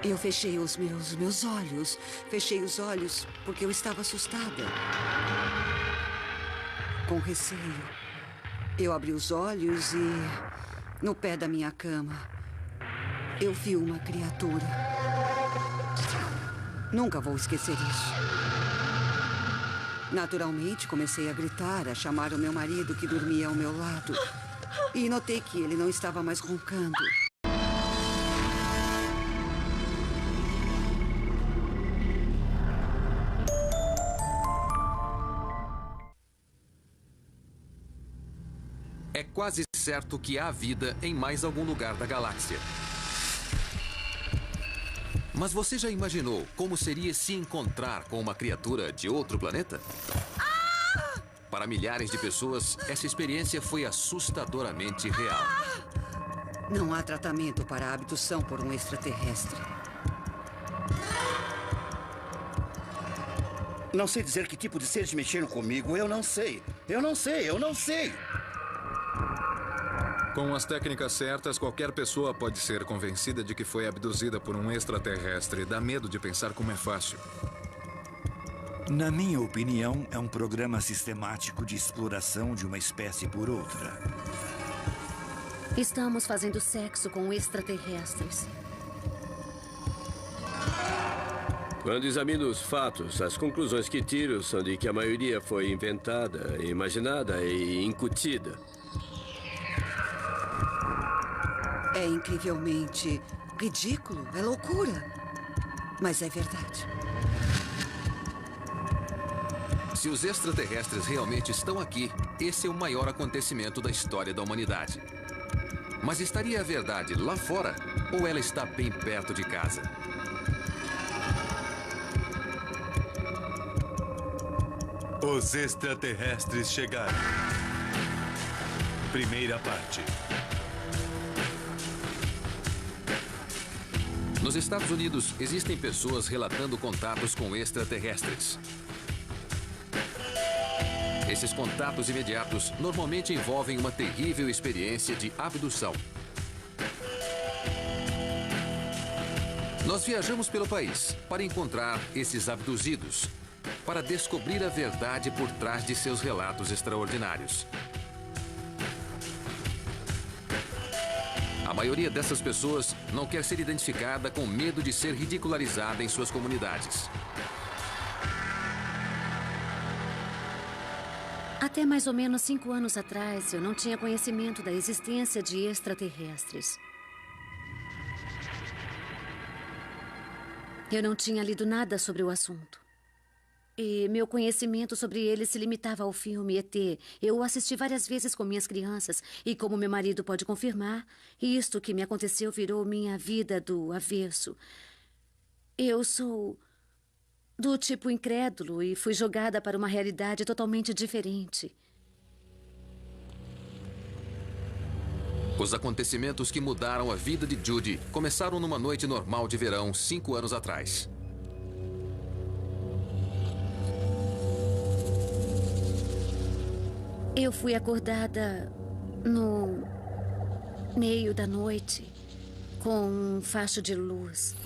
Eu fechei os meus olhos. Fechei os olhos porque eu estava assustada. Com receio. Eu abri os olhos e, no pé da minha cama, eu vi uma criatura. Nunca vou esquecer isso. Naturalmente, comecei a gritar, a chamar o meu marido que dormia ao meu lado. E notei que ele não estava mais roncando. É quase certo que há vida em mais algum lugar da galáxia. Mas você já imaginou como seria se encontrar com uma criatura de outro planeta? Para milhares de pessoas, essa experiência foi assustadoramente real. Não há tratamento para a abdução por um extraterrestre. Não sei dizer que tipo de seres mexeram comigo. Eu não sei. Eu não sei. Eu não sei. Com as técnicas certas, qualquer pessoa pode ser convencida de que foi abduzida por um extraterrestre. Dá medo de pensar como é fácil. Na minha opinião, é um programa sistemático de exploração de uma espécie por outra. Estamos fazendo sexo com extraterrestres. Quando examino os fatos, as conclusões que tiro são de que a maioria foi inventada, imaginada e incutida. É incrivelmente ridículo, é loucura. Mas é verdade. Se os extraterrestres realmente estão aqui, esse é o maior acontecimento da história da humanidade. Mas estaria a verdade lá fora ou ela está bem perto de casa? Os extraterrestres chegaram. Primeira parte. Nos Estados Unidos, existem pessoas relatando contatos com extraterrestres. Esses contatos imediatos normalmente envolvem uma terrível experiência de abdução. Nós viajamos pelo país para encontrar esses abduzidos, para descobrir a verdade por trás de seus relatos extraordinários. A maioria dessas pessoas não quer ser identificada com medo de ser ridicularizada em suas comunidades. Até mais ou menos 5 anos atrás, eu não tinha conhecimento da existência de extraterrestres. Eu não tinha lido nada sobre o assunto. E meu conhecimento sobre ele se limitava ao filme ET. Eu o assisti várias vezes com minhas crianças. E como meu marido pode confirmar, isto que me aconteceu virou minha vida do avesso. Eu sou do tipo incrédulo e fui jogada para uma realidade totalmente diferente. Os acontecimentos que mudaram a vida de Judy começaram numa noite normal de verão 5 anos atrás. Eu fui acordada no meio da noite com um facho de luz.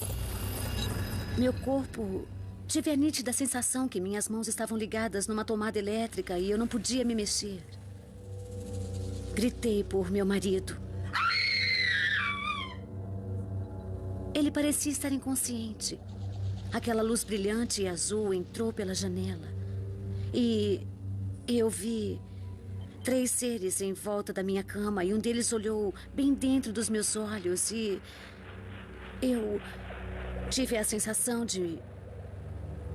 Meu corpo tive a nítida sensação que minhas mãos estavam ligadas numa tomada elétrica e eu não podia me mexer. Gritei por meu marido. Ele parecia estar inconsciente. Aquela luz brilhante e azul entrou pela janela. E eu vi 3 seres em volta da minha cama e um deles olhou bem dentro dos meus olhos e eu tive a sensação de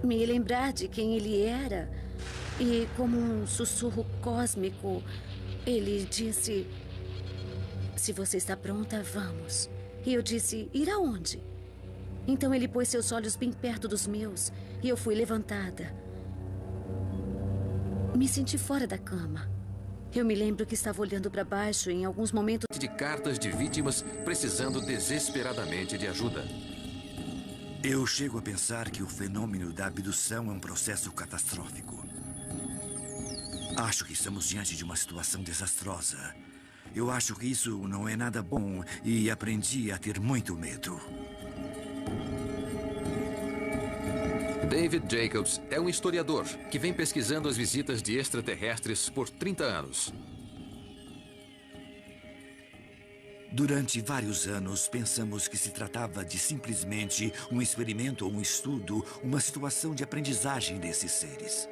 me lembrar de quem ele era e, como um sussurro cósmico, ele disse: "Se você está pronta, vamos." E eu disse: "Ir aonde?" Então ele pôs seus olhos bem perto dos meus e eu fui levantada. Me senti fora da cama. Eu me lembro que estava olhando para baixo em alguns momentos de cartas de vítimas precisando desesperadamente de ajuda. Eu chego a pensar que o fenômeno da abdução é um processo catastrófico. Acho que estamos diante de uma situação desastrosa. Eu acho que isso não é nada bom e aprendi a ter muito medo. David Jacobs é um historiador que vem pesquisando as visitas de extraterrestres por 30 anos. Durante vários anos, pensamos que se tratava de simplesmente um experimento ou um estudo, uma situação de aprendizagem desses seres.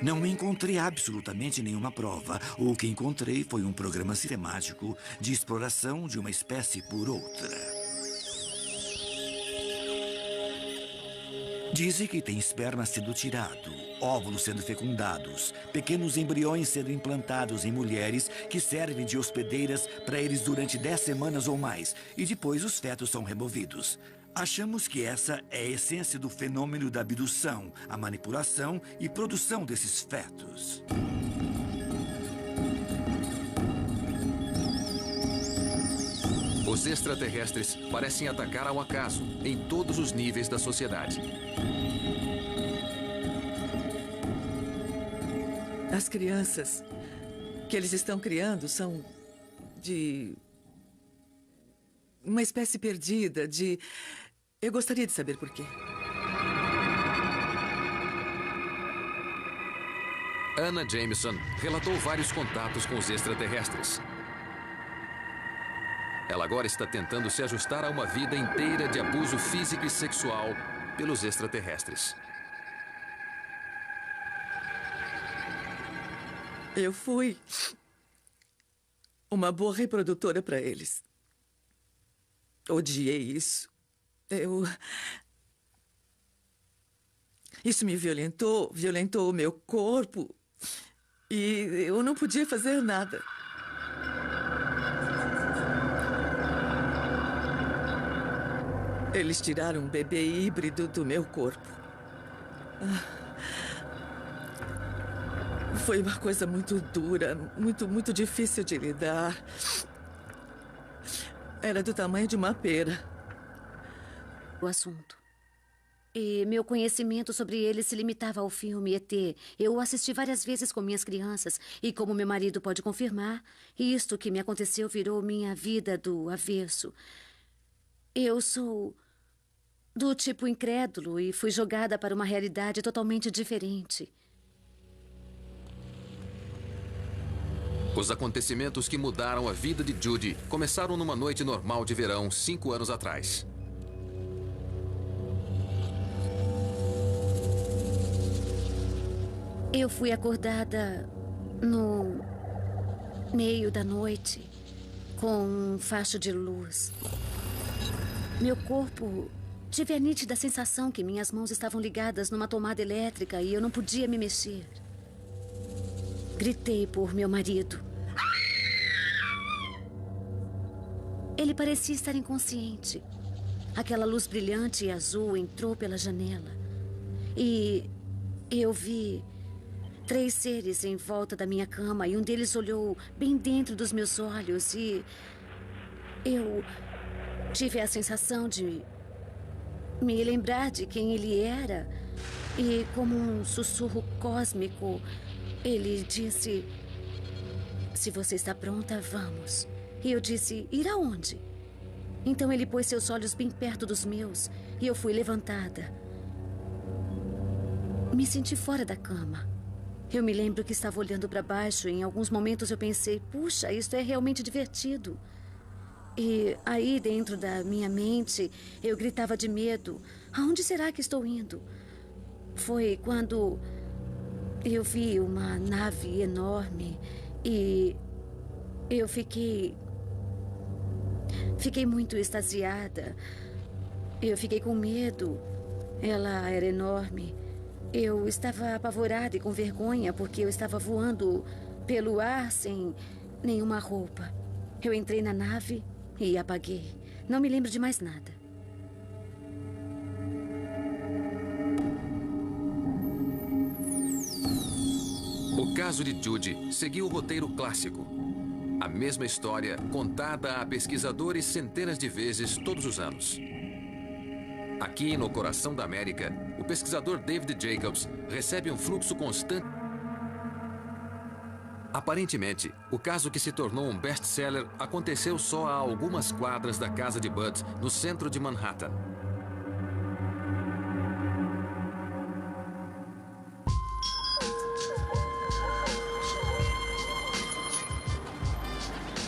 Não encontrei absolutamente nenhuma prova. O que encontrei foi um programa sistemático de exploração de uma espécie por outra. Dizem que tem esperma sendo tirado, óvulos sendo fecundados, pequenos embriões sendo implantados em mulheres que servem de hospedeiras para eles durante 10 semanas ou mais, e depois os fetos são removidos. Achamos que essa é a essência do fenômeno da abdução, a manipulação e produção desses fetos. Os extraterrestres parecem atacar ao acaso em todos os níveis da sociedade. As crianças que eles estão criando são de uma espécie perdida, de... Eu gostaria de saber por quê. Anna Jameson relatou vários contatos com os extraterrestres. Ela agora está tentando se ajustar a uma vida inteira de abuso físico e sexual pelos extraterrestres. Eu fui uma boa reprodutora para eles. Odiei isso. Isso me violentou o meu corpo. E eu não podia fazer nada. Eles tiraram um bebê híbrido do meu corpo. Foi uma coisa muito dura, muito difícil de lidar. Era do tamanho de uma pera. O assunto. E meu conhecimento sobre ele se limitava ao filme ET. Eu o assisti várias vezes com minhas crianças. E como meu marido pode confirmar, isto que me aconteceu virou minha vida do avesso. Eu sou do tipo incrédulo e fui jogada para uma realidade totalmente diferente. Os acontecimentos que mudaram a vida de Judy começaram numa noite normal de verão, 5 anos atrás. Eu fui acordada no meio da noite com um facho de luz. Meu corpo... Tive a nítida sensação que minhas mãos estavam ligadas numa tomada elétrica e eu não podia me mexer. Gritei por meu marido. Ele parecia estar inconsciente. Aquela luz brilhante e azul entrou pela janela. E eu vi 3 seres em volta da minha cama e um deles olhou bem dentro dos meus olhos e eu tive a sensação de me lembrar de quem ele era. E como um sussurro cósmico, ele disse: "Se você está pronta, vamos." E eu disse: "Ir aonde?" Então ele pôs seus olhos bem perto dos meus e eu fui levantada. Me senti fora da cama. Eu me lembro que estava olhando para baixo e em alguns momentos eu pensei: puxa, isto é realmente divertido. E aí, dentro da minha mente, eu gritava de medo. Aonde será que estou indo? Foi quando eu vi uma nave enorme e eu fiquei muito extasiada. Eu fiquei com medo. Ela era enorme. Eu estava apavorada e com vergonha porque eu estava voando pelo ar sem nenhuma roupa. Eu entrei na nave e apaguei. Não me lembro de mais nada. O caso de Judy seguiu o roteiro clássico. A mesma história contada a pesquisadores centenas de vezes todos os anos. Aqui no coração da América, o pesquisador David Jacobs recebe um fluxo constante. Aparentemente, o caso que se tornou um best-seller aconteceu só a algumas quadras da casa de Bud, no centro de Manhattan.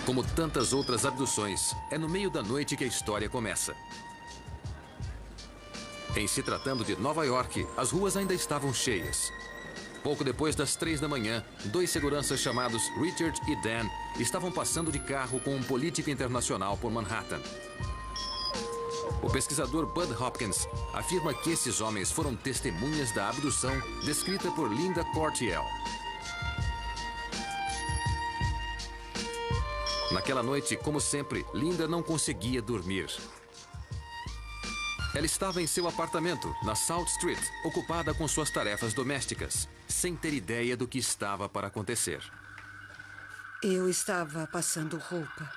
Como tantas outras abduções, é no meio da noite que a história começa. Em se tratando de Nova York, as ruas ainda estavam cheias. Pouco depois das 3 da manhã, 2 seguranças chamados Richard e Dan estavam passando de carro com um político internacional por Manhattan. O pesquisador Bud Hopkins afirma que esses homens foram testemunhas da abdução descrita por Linda Cortiel. Naquela noite, como sempre, Linda não conseguia dormir. Ela estava em seu apartamento, na South Street, ocupada com suas tarefas domésticas, sem ter ideia do que estava para acontecer. Eu estava passando roupa.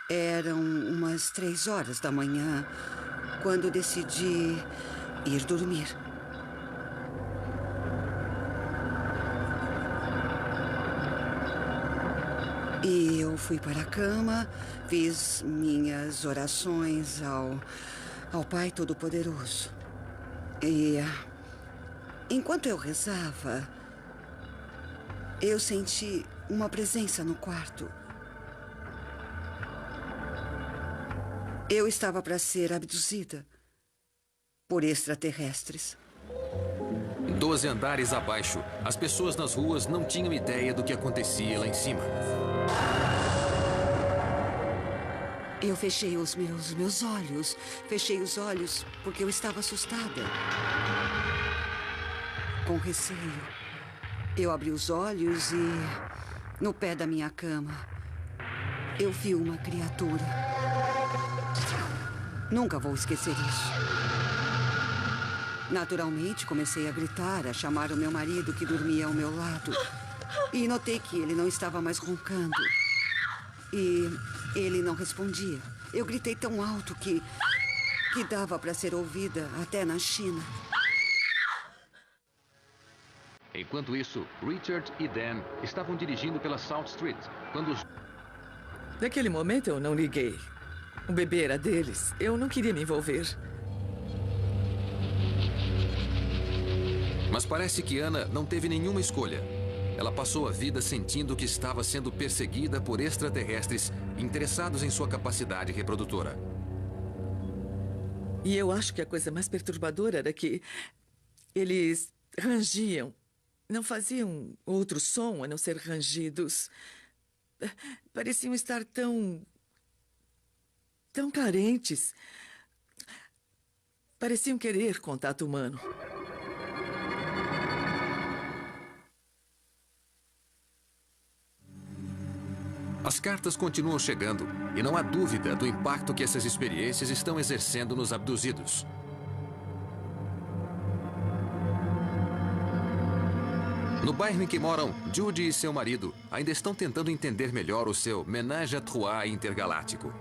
Eram umas 3 horas da manhã, quando decidi ir dormir. E eu fui para a cama, fiz minhas orações ao Pai Todo-Poderoso. E enquanto eu rezava, eu senti uma presença no quarto. Eu estava para ser abduzida. por extraterrestres. 12 andares abaixo, as pessoas nas ruas não tinham ideia do que acontecia lá em cima. Eu fechei os meus olhos. Fechei os olhos porque eu estava assustada. Com receio. Eu abri os olhos e, no pé da minha cama, eu vi uma criatura. Nunca vou esquecer isso. Naturalmente, comecei a gritar, a chamar o meu marido que dormia ao meu lado. E notei que ele não estava mais roncando. E ele não respondia. Eu gritei tão alto que dava para ser ouvida até na China. Enquanto isso, Richard e Dan estavam dirigindo pela South Street, quando os... Naquele momento eu não liguei. O bebê era deles. Eu não queria me envolver. Mas parece que Anna não teve nenhuma escolha. Ela passou a vida sentindo que estava sendo perseguida por extraterrestres interessados em sua capacidade reprodutora. E eu acho que a coisa mais perturbadora era que eles rangiam. Não faziam outro som a não ser rangidos. Pareciam estar tão carentes. Pareciam querer contato humano. As cartas continuam chegando e não há dúvida do impacto que essas experiências estão exercendo nos abduzidos. No bairro em que moram, Judy e seu marido ainda estão tentando entender melhor o seu ménage à trois intergaláctico.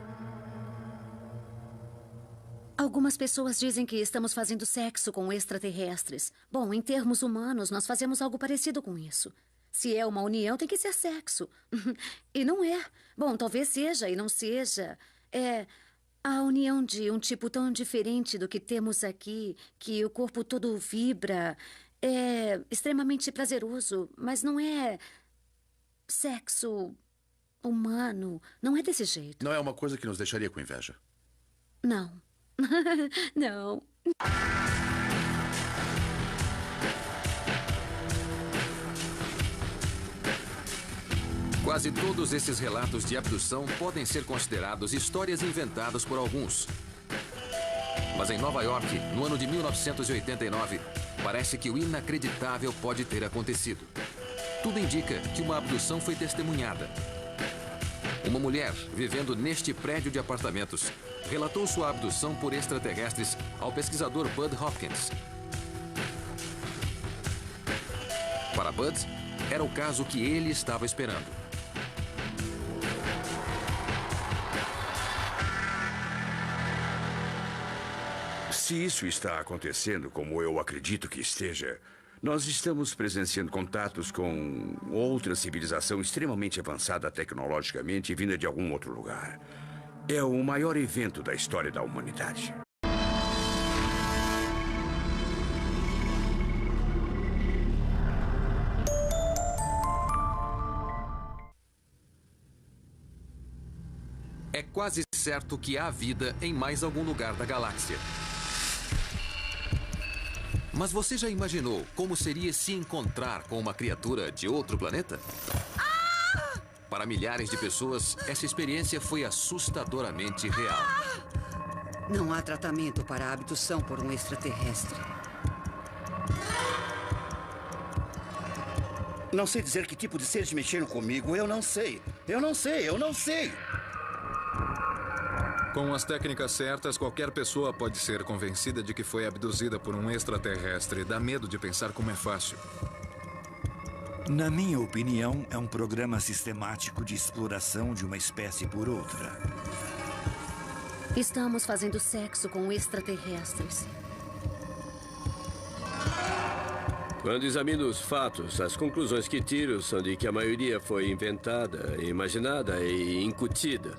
Algumas pessoas dizem que estamos fazendo sexo com extraterrestres. Bom, em termos humanos, nós fazemos algo parecido com isso. Se é uma união, tem que ser sexo. E não é. Bom, talvez seja e não seja. É a união de um tipo tão diferente do que temos aqui, que o corpo todo vibra. É extremamente prazeroso, mas não é sexo humano. Não é desse jeito. Não é uma coisa que nos deixaria com inveja. Não. Não. Quase todos esses relatos de abdução podem ser considerados histórias inventadas por alguns. Mas em Nova York, no ano de 1989, parece que o inacreditável pode ter acontecido. Tudo indica que uma abdução foi testemunhada. Uma mulher, vivendo neste prédio de apartamentos, relatou sua abdução por extraterrestres ao pesquisador Bud Hopkins. Para Bud, era o caso que ele estava esperando. Se isso está acontecendo como eu acredito que esteja, nós estamos presenciando contatos com outra civilização extremamente avançada tecnologicamente e vinda de algum outro lugar. É o maior evento da história da humanidade. É quase certo que há vida em mais algum lugar da galáxia. Mas você já imaginou como seria se encontrar com uma criatura de outro planeta? Para milhares de pessoas, essa experiência foi assustadoramente real. Não há tratamento para a abdução por um extraterrestre. Não sei dizer que tipo de seres mexeram comigo. Eu não sei. Eu não sei. Eu não sei. Com as técnicas certas, qualquer pessoa pode ser convencida de que foi abduzida por um extraterrestre. Dá medo de pensar como é fácil. Na minha opinião, é um programa sistemático de exploração de uma espécie por outra. Estamos fazendo sexo com extraterrestres. Quando examino os fatos, as conclusões que tiro são de que a maioria foi inventada, imaginada e incutida.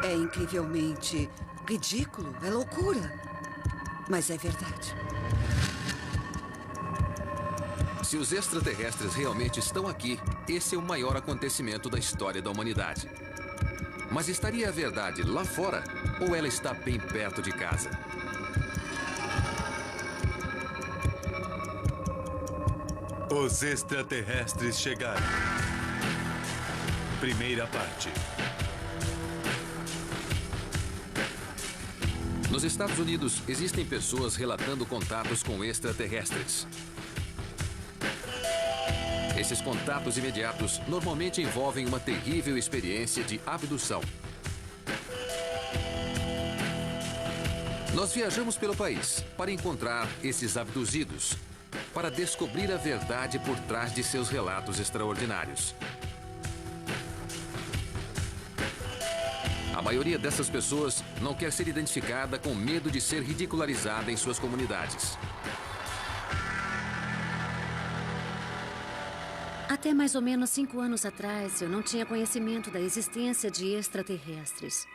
É incrivelmente ridículo, é loucura. Mas é verdade. Se os extraterrestres realmente estão aqui, esse é o maior acontecimento da história da humanidade. Mas estaria a verdade lá fora ou ela está bem perto de casa? Os extraterrestres chegaram. Primeira parte. Nos Estados Unidos, existem pessoas relatando contatos com extraterrestres. Esses contatos imediatos normalmente envolvem uma terrível experiência de abdução. Nós viajamos pelo país para encontrar esses abduzidos, para descobrir a verdade por trás de seus relatos extraordinários. A maioria dessas pessoas não quer ser identificada com medo de ser ridicularizada em suas comunidades. Até mais ou menos 5 anos atrás, eu não tinha conhecimento da existência de extraterrestres.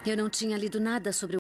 Eu não tinha lido nada sobre